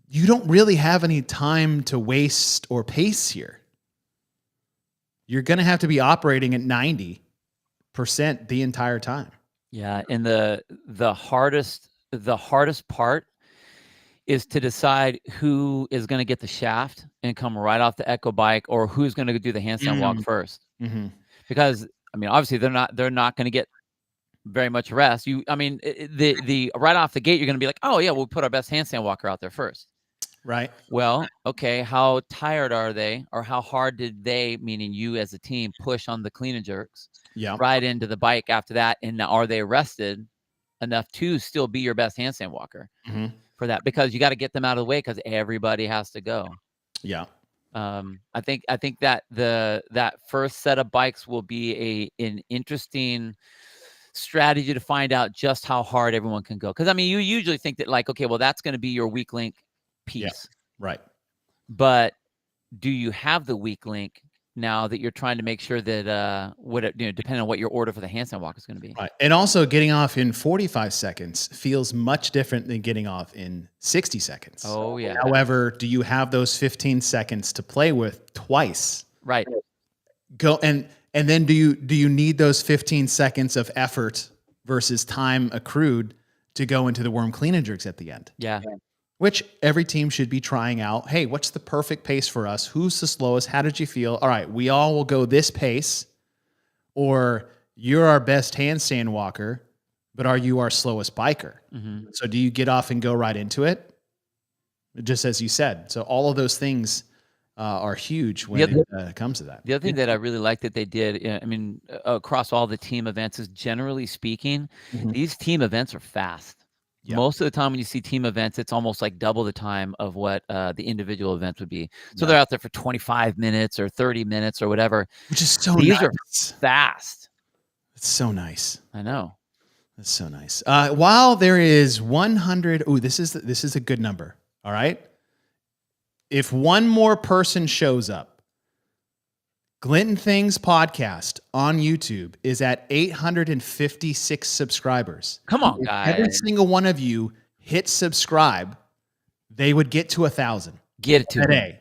you don't really have any time to waste or pace here. You're going to have to be operating at 90% the entire time. Yeah, and the hardest part is to decide who is going to get the shaft and come right off the Echo bike, or who's going to do the handstand walk first. Mm-hmm. Because I mean, obviously they're not going to get very much rest. The right off the gate, you're going to be like, oh yeah, we'll put our best handstand walker out there first. Right. Well, okay, how tired are they, or how hard did they, meaning you as a team, push on the clean and jerks right into the bike after that? And are they rested enough to still be your best handstand walker for that? Because you got to get them out of the way, because everybody has to go. Yeah. I think that that first set of bikes will be an interesting strategy to find out just how hard everyone can go. Because I mean, you usually think that, like, okay, well, that's going to be your weak link piece. Yeah. Right. But do you have the weak link now that you're trying to make sure that depending on what your order for the handstand walk is going to be? Right. And also, getting off in 45 seconds feels much different than getting off in 60 seconds. Oh yeah. However, do you have those 15 seconds to play with twice? Right. Go and then do you need those 15 seconds of effort versus time accrued to go into the worm clean and jerks at the end? Yeah. Which every team should be trying out. Hey, what's the perfect pace for us? Who's the slowest? How did you feel? All right, we all will go this pace. Or you're our best handstand walker, but are you our slowest biker? Mm-hmm. So do you get off and go right into it? Just as you said. So all of those things are huge when it comes to that. The other thing that I really like that they did, I mean, across all the team events, is generally speaking, these team events are fast. Yep. Most of the time when you see team events, it's almost like double the time of what the individual events would be. So they're out there for 25 minutes or 30 minutes or whatever. Which is so These nice. are fast. It's so nice. I know. That's so nice. While there is 100, this is a good number. All right. If one more person shows up, Glinton Things podcast on YouTube is at 856 subscribers. Come on, guys. Every single one of you hit subscribe, they would get to 1,000. Get it today.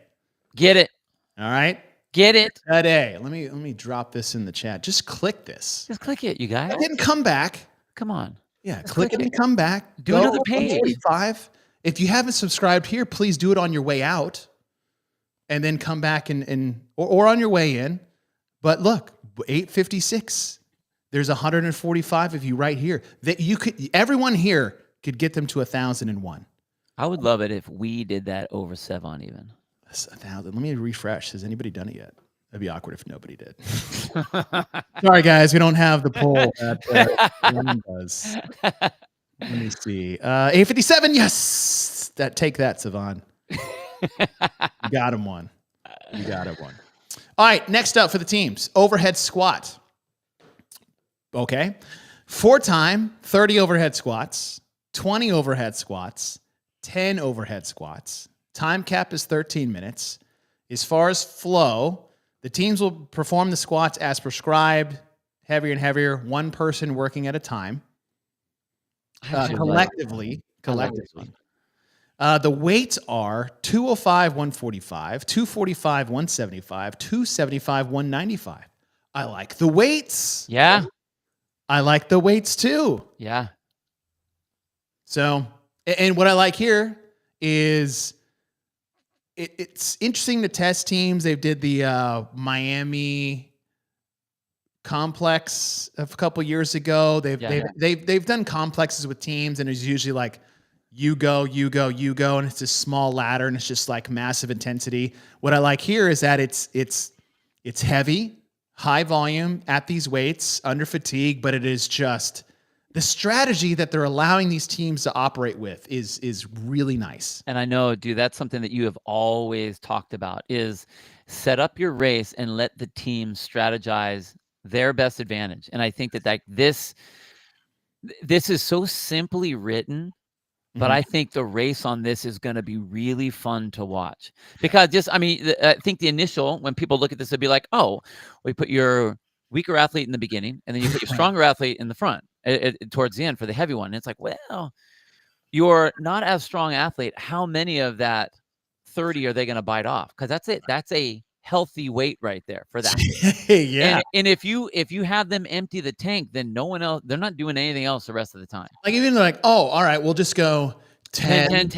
Get it. All right. Get it today. Let me drop this in the chat. Just click this. Just click it, you guys. And then come back. Come on. Yeah, click it and come back. Do another page. 45. If you haven't subscribed here, please do it on your way out. And then come back or on your way in. But look, 856. There's 145 of you right here. That everyone here could get them to 1,001. I would love it if we did that over Sevon even. That's 1,000. Let me refresh. Has anybody done it yet? That'd be awkward if nobody did. Sorry, guys, we don't have the poll that Lemon does. Let me see. 857. Yes, take that, Sevon. You got him one. You got it one. All right, next up for the teams, overhead squat. Okay. 4-time, 30 overhead squats, 20 overhead squats, 10 overhead squats. Time cap is 13 minutes. As far as flow, the teams will perform the squats as prescribed, heavier and heavier, one person working at a time. Collectively. The weights are 205, 145, 245, 175, 275, 195. I like the weights. Yeah. I like the weights too. Yeah. So, and what I like here is it's interesting to test teams. They did the Miami complex a couple years ago. They've done complexes with teams, and it's usually like, you go, and it's a small ladder, and it's just like massive intensity. What I like here is that it's heavy, high volume at these weights, under fatigue, but it is just the strategy that they're allowing these teams to operate with is really nice. And I know, dude, that's something that you have always talked about, is set up your race and let the team strategize their best advantage. And I think that this is so simply written. But I think the race on this is going to be really fun to watch, because I think the initial, when people look at this, they'll be like, oh, we put your weaker athlete in the beginning and then you put your stronger athlete in the front. towards the end for the heavy one. And it's like, well, you're not as strong athlete. How many of that 30 are they going to bite off? Because that's it. That's a healthy weight right there for that. Yeah. And if you have them empty the tank, then no one else, they're not doing anything else the rest of the time. Like even like, oh, all right, we'll just go 10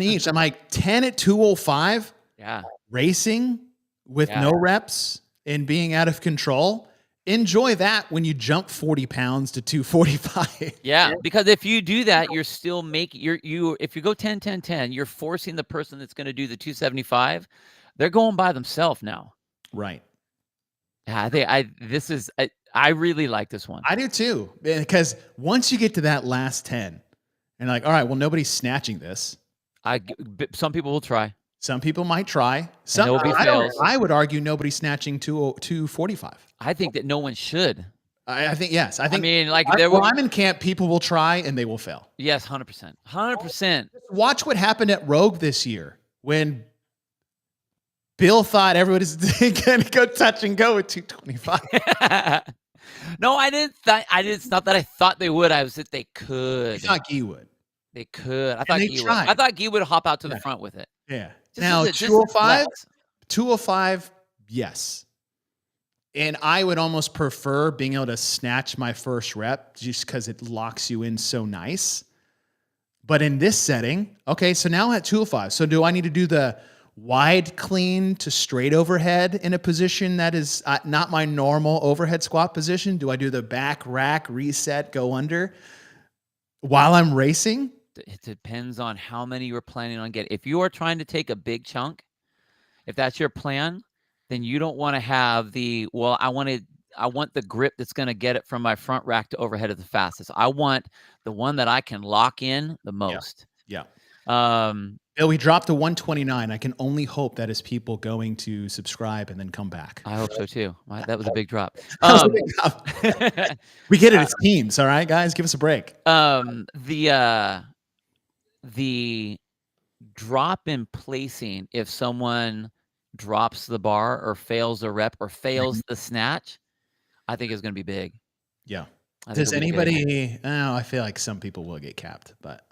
each. I'm like 10 at 205. Yeah. Racing with no reps and being out of control. Enjoy that when you jump 40 pounds to 245. Yeah, because if you do that, you're still making if you go 10, 10, 10, you're forcing the person that's going to do the 275. They're going by themselves now. Right. Yeah, I really like this one. I do too, because once you get to that last 10 and like, all right, well, nobody's snatching this. Some people will try. Some people might try. There will be fails. I would argue nobody's snatching 245. I think that no one should. I think, yes. I mean, like I'm in camp, people will try and they will fail. Yes, 100%. 100%. Watch what happened at Rogue this year when Bill thought everybody's going to go touch and go with 225. No, I didn't. It's not that I thought they would. I was that they could. I thought Guy would. They could. I thought Guy would hop out to the front with it. Yeah. Now 205, 205, yes. And I would almost prefer being able to snatch my first rep just because it locks you in so nice. But in this setting, okay, so now at 205. So do I need to do the wide clean to straight overhead in a position that is not my normal overhead squat position? Do I do the back rack, reset, go under while I'm racing? It depends on how many you're planning on getting. If you are trying to take a big chunk, if that's your plan, then you don't want to have I want the grip that's going to get it from my front rack to overhead at the fastest. I want the one that I can lock in the most. Yeah. Bill, we dropped to 129. I can only hope that is people going to subscribe and then come back. I hope so too. That was a big drop. We get it. It's teams. All right, guys, give us a break. The drop in placing, if someone drops the bar or fails a rep or fails the snatch, I think is going to be big. Yeah. Does anybody? Oh, I feel like some people will get capped, but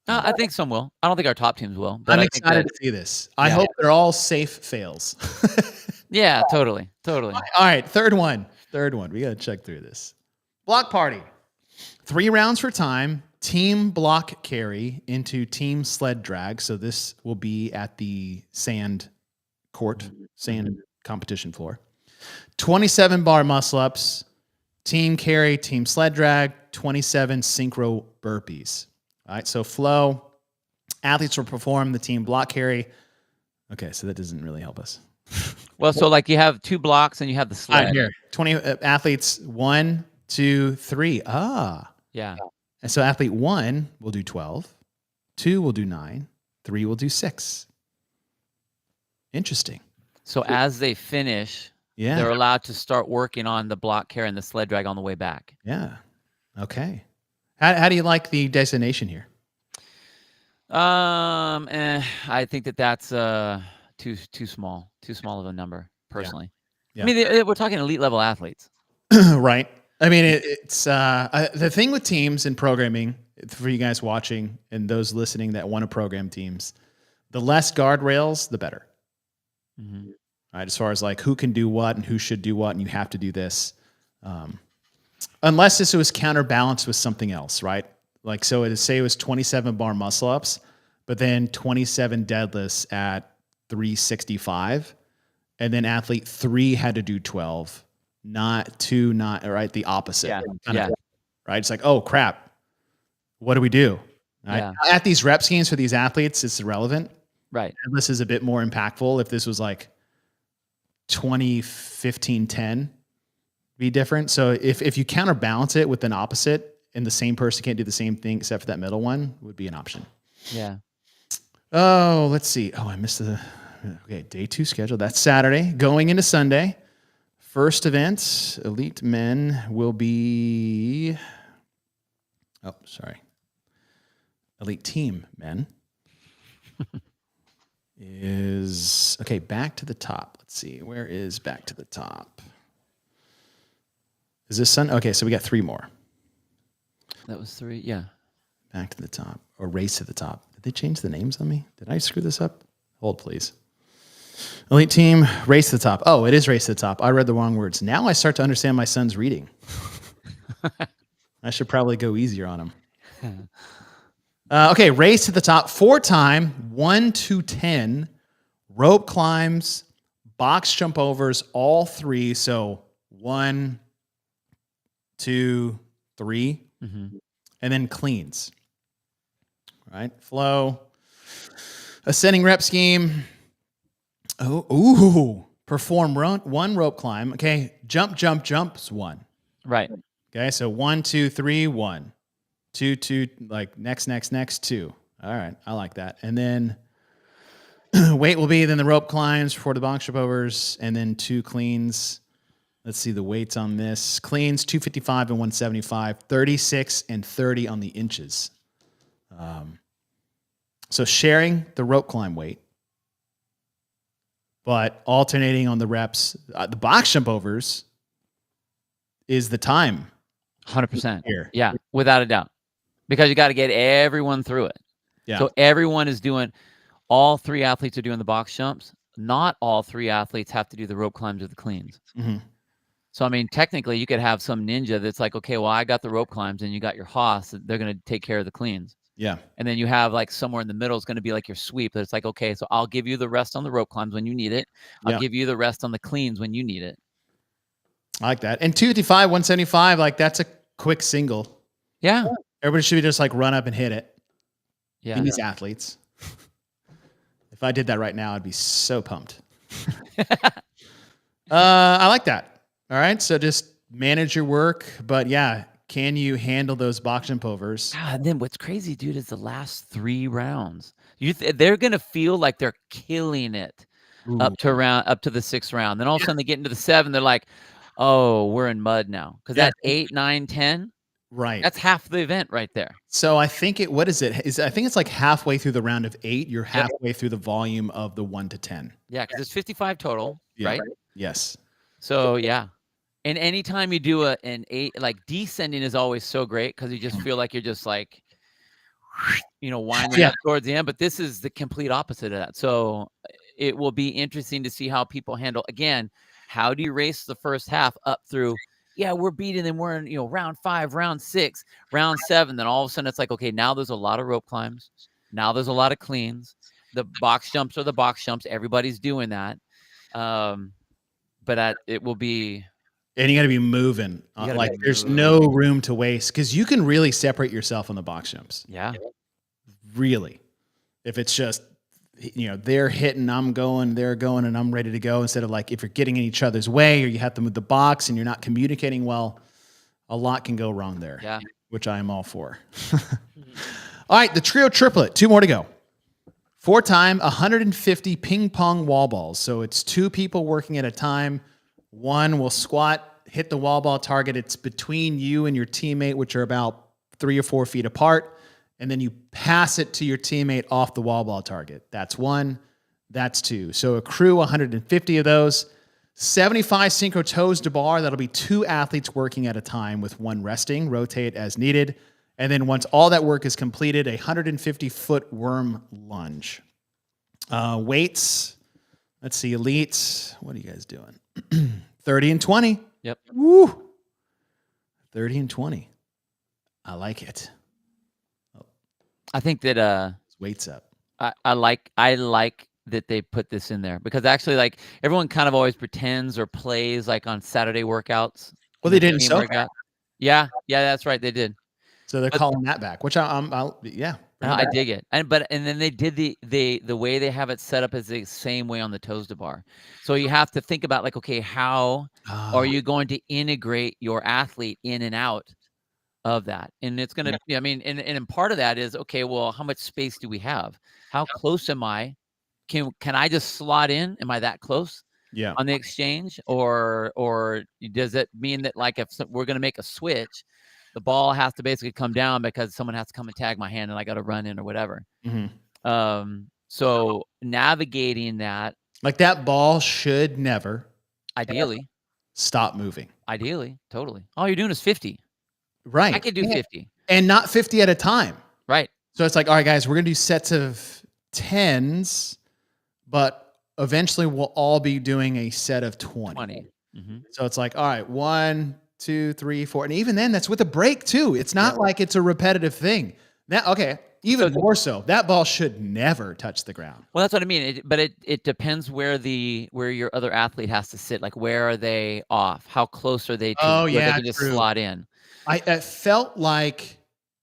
I think some will. I don't think our top teams will. But I'm excited to see this. I hope they're all safe fails. Yeah, totally. All right, third one. We got to check through this. Block party. 3 rounds for time. Team block carry into team sled drag. So this will be at the sand competition floor. 27 bar muscle ups. Team carry, team sled drag, 27 synchro burpees. All right, so flow. Athletes will perform the team block carry. Okay, so that doesn't really help us. Well, so like you have 2 blocks and you have the sled. Here, 20 athletes, 1, 2, 3. Yeah. And so athlete 1 will do 12, 2 will do 9, 3 will do 6. Interesting. So as they finish, they're allowed to start working on the block carry and the sled drag on the way back. Yeah. Okay. How do you like the designation here? I think that's too small of a number personally. Yeah. I mean, we're talking elite level athletes, right? I mean, it's the thing with teams and programming for you guys watching and those listening that want to program teams. The less guardrails, the better. Mm-hmm. Right, as far as like who can do what and who should do what, and you have to do this. Unless this was counterbalanced with something else, right? Like, so it was 27 bar muscle ups, but then 27 deadlifts at 365. And then athlete 3 had to do 12, not 2, right? The opposite. Yeah. Right. It's like, oh crap. What do we do? Right? Yeah. At these rep schemes for these athletes, it's irrelevant. Right. This is a bit more impactful. If this was like 20, 15, 10, be different. So if you counterbalance it with an opposite and the same person can't do the same thing except for that middle one, would be an option. Yeah. Oh, let's see. Oh, I missed day 2 schedule. That's Saturday. Going into Sunday. First event, elite men will be, elite team men is, back to the top. Let's see. Where is back to the top? Is this Sunday? Okay, so we got 3 more. That was 3. Yeah. Back to the top or race to the top. Did they change the names on me? Did I screw this up? Hold, please. Elite team, race to the top. Oh, it is race to the top. I read the wrong words. Now I start to understand my son's reading. I should probably go easier on him. Okay, race to the top. 4-time, 1 to 10, rope climbs, box jump overs, all 3. So 1, 2, 3, and then cleans. All right, flow. Ascending rep scheme. Perform 1 rope climb. Okay, jumps 1. Right. Okay, so 1, 2, 3, 1. 2, 2, like next, 2. All right, I like that. And then weight will be then the rope climbs for the box jump overs, and then 2 cleans. Let's see the weights on this. Cleans 255 and 175, 36 and 30 on the inches. So sharing the rope climb weight, but alternating on the reps. The box jump overs is the time. 100%. Here. Yeah, without a doubt. Because you got to get everyone through it. Yeah. So everyone is doing, all 3 athletes are doing the box jumps. Not all 3 athletes have to do the rope climbs or the cleans. Mm-hmm. So, I mean, technically you could have some ninja that's like, okay, well, I got the rope climbs and you got your Haas. They're going to take care of the cleans. Yeah. And then you have like somewhere in the middle is going to be like your sweep. It's like, okay, so I'll give you the rest on the rope climbs when you need it. I'll give you the rest on the cleans when you need it. I like that. And 255, 175, like that's a quick single. Yeah. Everybody should be just like run up and hit it. Yeah. These athletes. If I did that right now, I'd be so pumped. I like that. All right. So just manage your work. But yeah, can you handle those box jump overs? And then what's crazy, dude, is the last 3 rounds. They're going to feel like they're killing it up to the 6th round. Then all of a sudden they get into the 7. They're like, oh, we're in mud now. Because that 8, 9, 10, right. That's half the event right there. So I think what is it? I think it's like halfway through the round of 8. You're halfway through the volume of the 1 to 10. Yeah, because it's 55 total, right? Yes. So yeah. And anytime you do an 8, like descending is always so great because you just feel like you're just like, winding up towards the end. But this is the complete opposite of that. So it will be interesting to see how people handle, again, how do you race the first half up through, we're beating them. We're in, round 5, round 6, round 7. Then all of a sudden it's like, okay, now there's a lot of rope climbs. Now there's a lot of cleans. The box jumps are the box jumps. Everybody's doing that. But it will be. And you got to be moving. There's no room to waste because you can really separate yourself on the box jumps. Yeah. Really. If it's just, they're hitting, I'm going, they're going, and I'm ready to go. Instead of like, if you're getting in each other's way or you have to move the box and you're not communicating well, a lot can go wrong there. Yeah. Which I am all for. All right. The trio triplet, 2 more to go. 4-time, 150 ping pong wall balls. So it's 2 people working at a time. 1 will squat, hit the wall ball target. It's between you and your teammate, which are about 3 or 4 feet apart. And then you pass it to your teammate off the wall ball target. That's 1. That's 2. So accrue 150 of those. 75 synchro toes to bar. That'll be 2 athletes working at a time with 1 resting. Rotate as needed. And then once all that work is completed, a 150-foot worm lunge. Weights. Let's see, elites. What are you guys doing? 30 and 20. Yep. Woo. 30 and 20. I like it. I think that Weights up. I like that they put this in there because actually, like, everyone kind of always pretends or plays like on Saturday workouts. Well, they didn't so workout. Yeah, that's right, they did. So they're calling that back, which I dig it. And then they did the way they have it set up is the same way on the toes to bar. So you have to think about like, okay, how are you going to integrate your athlete in and out of that? And it's going to, and part of that is, okay, well, how much space do we have? How close am I? Can I just slot in? Am I that close? Yeah. On the exchange, or does it mean that like if we're going to make a switch, the ball has to basically come down because someone has to come and tag my hand and I got to run in or whatever. Mm-hmm. So navigating that, like that ball should never, ideally, stop moving. Ideally, totally. All you're doing is 50. Right. I could do 50. And not 50 at a time. Right. So it's like, all right, guys, we're going to do sets of 10s, but eventually we'll all be doing a set of 20. 20. Mm-hmm. So it's like, all right, 1, 2, 3, 4. And even then, that's with a break too. It's not like it's a repetitive thing. Even more so, that ball should never touch the ground. Well, that's what I mean. But it depends where your other athlete has to sit. Like, where are they off? How close are they to where they can just slot in? It felt like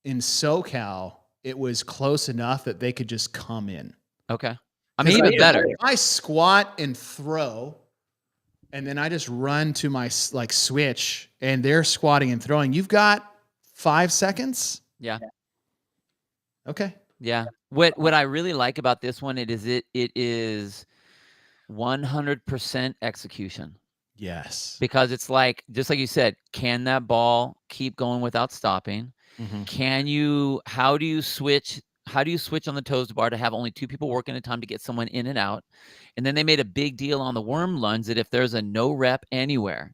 in SoCal, it was close enough that they could just come in. Okay. I mean, even better. I squat and throw, and then I just run to my switch, and they're squatting and throwing. You've got 5 seconds. Yeah. Okay. Yeah. What I really like about this one, it is 100% execution. Yes. Because it's like, just like you said, can that ball keep going without stopping? Mm-hmm. How do you switch on the toes to bar to have only 2 people working at a time to get someone in and out? And then they made a big deal on the worm lunge that if there's a no rep anywhere,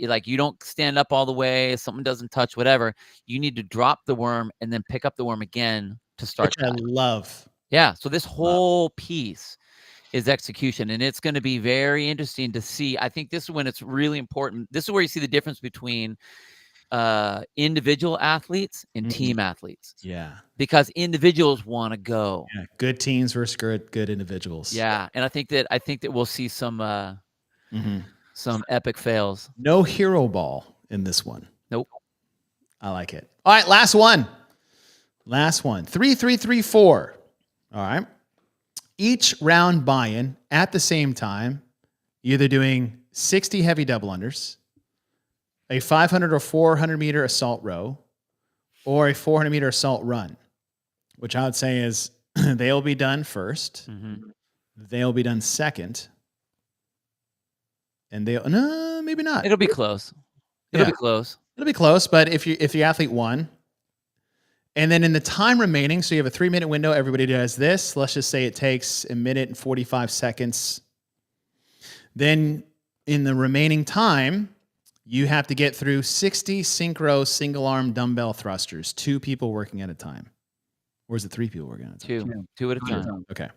like you don't stand up all the way, something doesn't touch, whatever, you need to drop the worm and then pick up the worm again to start. Which I love. Yeah. So this whole piece is execution, and it's going to be very interesting to see. I think this is when it's really important. This is where you see the difference between individual athletes and team athletes. Yeah. Because individuals want to go. Yeah. Good teams versus good individuals. Yeah. And I think that we'll see some epic fails. No hero ball in this one. Nope. I like it. All right. Last one. 3, 3, 3, 4. All right. Each round buy-in at the same time, either doing 60 heavy double unders, a 500 or 400 meter assault row, or a 400 meter assault run, which I would say is they'll be done first. Mm-hmm. They'll be done second. And maybe not. It'll be close. It'll be close. It'll be close, but if the athlete won, and then in the time remaining, so you have a 3-minute window, everybody does this. Let's just say it takes 1 minute and 45 seconds. Then in the remaining time, you have to get through 60 synchro single arm dumbbell thrusters, 2 people working at a time. Or is it 3 people working at a time? Two at a time. Okay.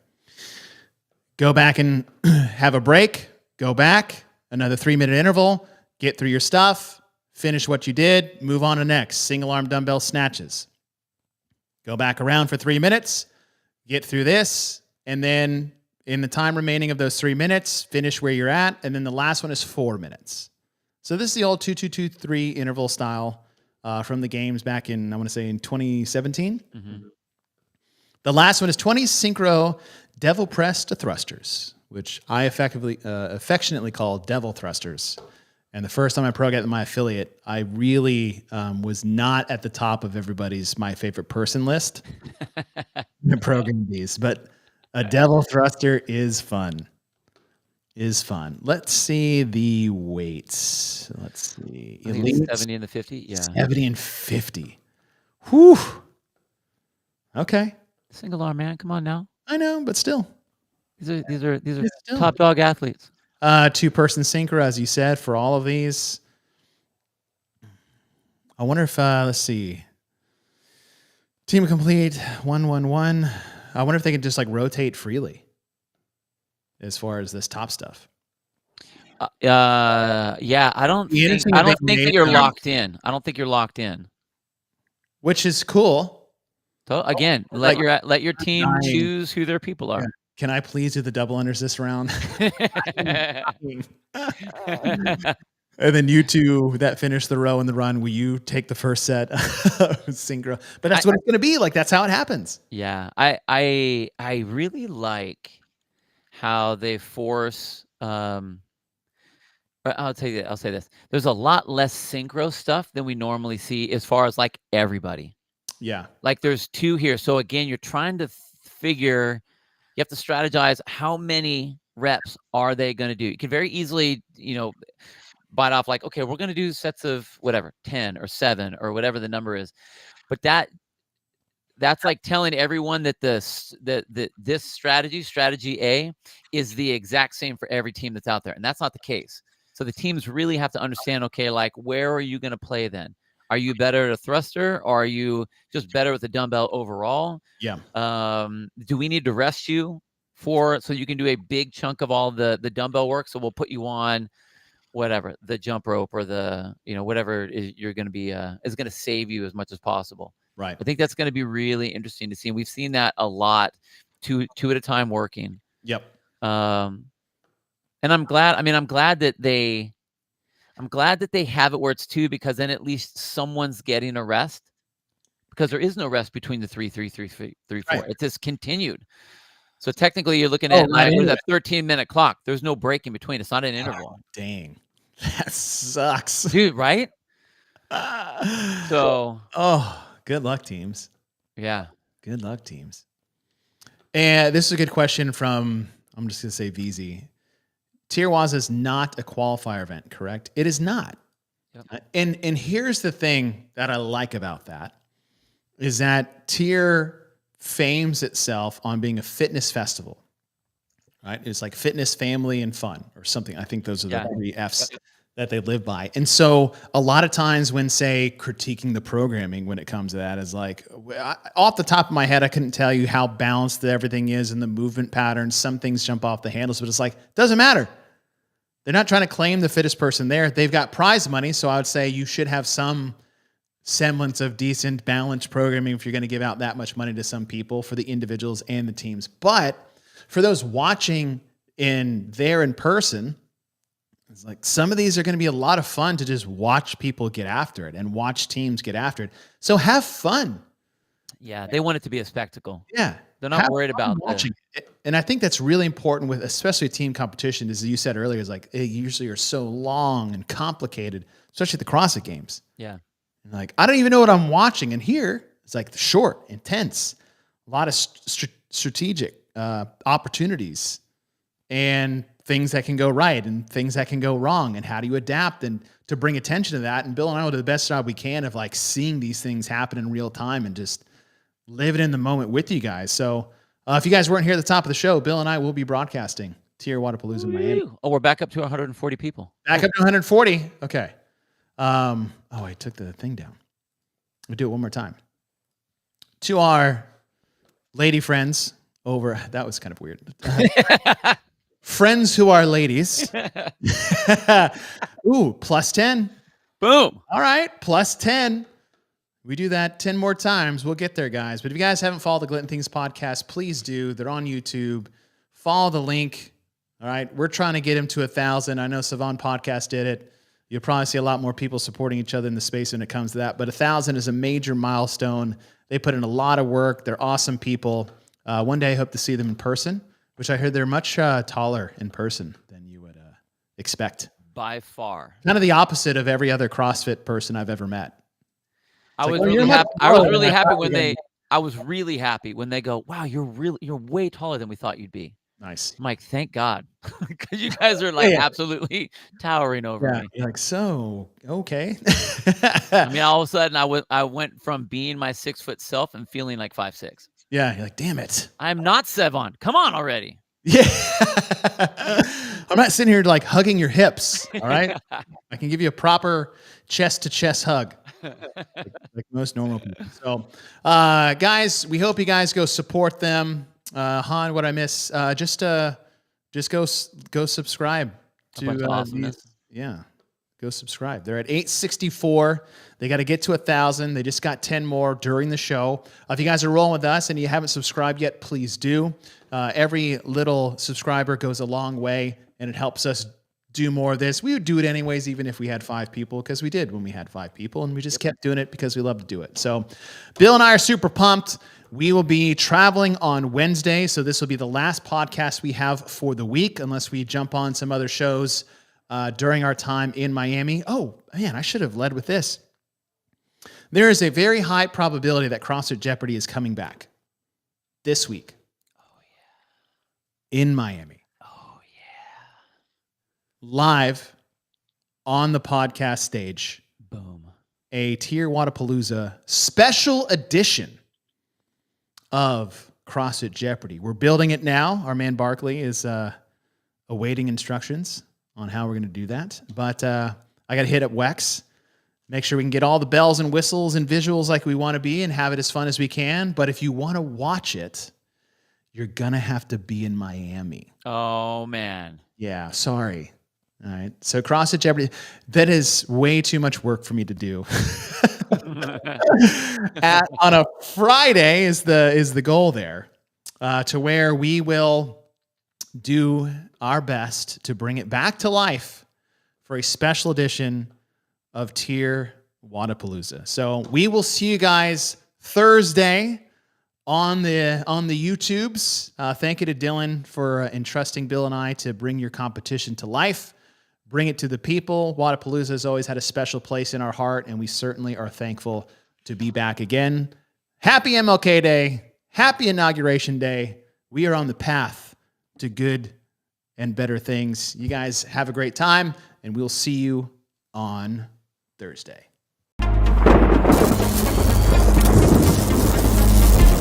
Go back and have a break. Go back, another 3-minute interval, get through your stuff, finish what you did, move on to next. Single arm dumbbell snatches. Go back around for 3 minutes, get through this, and then in the time remaining of those 3 minutes, finish where you're at, and then the last one is 4 minutes. So this is the old 2-2-2-3 interval style from the games back in, I want to say, in 2017. Mm-hmm. The last one is 20 synchro devil press to thrusters, which I affectionately call devil thrusters. And the first time I programmed my affiliate, I really was not at the top of everybody's my favorite person list. I programmed these, but a devil thruster is fun. Let's see the weights. Let's see. 70 and the 50? Yeah. 70 and 50. Whew. Okay. Single arm, man. Come on now. I know, but still. These are top dog athletes. 2-person synchro, as you said, for all of these. I wonder if, let's see. Team complete, 1-1-1. I wonder if they can just like rotate freely as far as this top stuff. Yeah, I don't think that you're locked in. I don't think you're locked in. Which is cool. So again, let your team choose who their people are. Can I please do the double unders this round? And then you two that finish the row and the run, will you take the first set synchro? But that's what it's going to be. Like, that's how it happens. Yeah. I really like how they force, I'll say this. There's a lot less synchro stuff than we normally see as far as like everybody. Yeah. Like there's 2 here. So again, you're trying to figure, you have to strategize how many reps are they going to do. You can very easily, bite off like, okay, we're going to do sets of whatever, 10 or 7 or whatever the number is. But that's like telling everyone that this strategy A is the exact same for every team that's out there. And that's not the case. So the teams really have to understand, okay, like where are you going to play then? Are you better at a thruster, or are you just better with the dumbbell overall? Yeah. Do we need to rest you so you can do a big chunk of all the dumbbell work? So we'll put you on whatever, the jump rope or the, whatever you're going to be, is going to save you as much as possible. Right. I think that's going to be really interesting to see. And we've seen that a lot, two at a time working. Yep. And I'm glad that they have it where it's 2, because then at least someone's getting a rest, because there is no rest between the 3, 3, 3, 3, 3, 4. Right. It's just continued. So technically you're looking at with a 13-minute clock. There's no break in between. It's not an interval. Oh, dang. That sucks. Dude, right? So, good luck, teams. Yeah. Good luck, teams. And this is a good question from, I'm just going to say VZ. TYR Wodapalooza is not a qualifier event, correct? It is not. Yep. And here's the thing that I like about that is that TYR fames itself on being a fitness festival, right? It's like fitness, family, and fun or something. I think those are the 3 F's that they live by. And so a lot of times when, say, critiquing the programming when it comes to that is like, off the top of my head, I couldn't tell you how balanced everything is and the movement patterns. Some things jump off the handles, but it's like, doesn't matter. They're not trying to claim the fittest person there. They've got prize money, so I would say you should have some semblance of decent, balanced programming if you're going to give out that much money to some people for the individuals and the teams. But for those watching in person, it's like some of these are going to be a lot of fun to just watch people get after it and watch teams get after it. So have fun. Yeah, they want it to be a spectacle. Yeah. They're not worried about watching it. And I think that's really important with especially team competition, as you said earlier, is like they usually are so long and complicated, especially the CrossFit games. Yeah. And like, I don't even know what I'm watching. And here it's like short, intense, a lot of strategic opportunities and things that can go right and things that can go wrong. And how do you adapt and to bring attention to that? And Bill and I will do the best job we can of like seeing these things happen in real time and just living in the moment with you guys. So if you guys weren't here at the top of the show, Bill and I will be broadcasting TYR Wodapalooza Miami. Oh, we're back up to 140 people. Back up to 140. Okay. I took the thing down. We'll do it one more time. To our lady friends over, that was kind of weird. Friends who are ladies. Ooh, plus 10. Boom. All right, plus 10. We do that 10 more times. We'll get there, guys. But if you guys haven't followed the Glitton Things podcast, please do. They're on YouTube. Follow the link. All right. We're trying to get them to 1,000. I know Savon Podcast did it. You'll probably see a lot more people supporting each other in the space when it comes to that. But 1,000 is a major milestone. They put in a lot of work. They're awesome people. One day I hope to see them in person, which I heard they're much taller in person than you would expect. By far. Kind of the opposite of every other CrossFit person I've ever met. I was really happy. I was really happy when they go, "Wow, you're way taller than we thought you'd be." Nice. I'm like, thank God, because you guys are like absolutely towering over me. You're like, so okay. I mean, all of a sudden, I went from being my 6-foot self and feeling like 5'6". Yeah, you're like, damn it. I'm not Sevon. Come on already. Yeah. I'm not sitting here like hugging your hips. All right. I can give you a proper chest to chest hug. Like most normal people. So, guys, we hope you guys go support them. Han, what I miss? Just go subscribe to awesomeness. Go subscribe. They're at 864. They got to get to 1,000. They just got 10 more during the show. If you guys are rolling with us and you haven't subscribed yet, please do. Every little subscriber goes a long way, and it helps us do more of this. We would do it anyways, even if we had 5 people, because we did when we had 5 people, and we just kept doing it because we love to do it. So Bill and I are super pumped. We will be traveling on Wednesday, so this will be the last podcast we have for the week, unless we jump on some other shows during our time in Miami. Oh, man, I should have led with this. There is a very high probability that CrossFit Jeopardy is coming back this week. Oh, yeah. In Miami. Oh, yeah. Live on the podcast stage. Boom. A TYR Wodapalooza special edition of CrossFit Jeopardy. We're building it now. Our man Barkley is awaiting instructions on how we're going to do that. But I got to hit up Wex, Make sure we can get all the bells and whistles and visuals like we want to be and have it as fun as we can. But if you want to watch it, you're going to have to be in Miami. Oh, man. Yeah, sorry. All right. So CrossFit Jeopardy, that is way too much work for me to do. On a Friday is the goal there, to where we will do our best to bring it back to life for a special edition of TYR Wodapalooza. So we will see you guys Thursday on the YouTubes. Thank you to Dylan for entrusting Bill and I to bring your competition to life, bring it to the people. Wodapalooza has always had a special place in our heart, and we certainly are thankful to be back again. Happy MLK Day. Happy Inauguration Day. We are on the path to good and better things. You guys have a great time, and we'll see you on Thursday.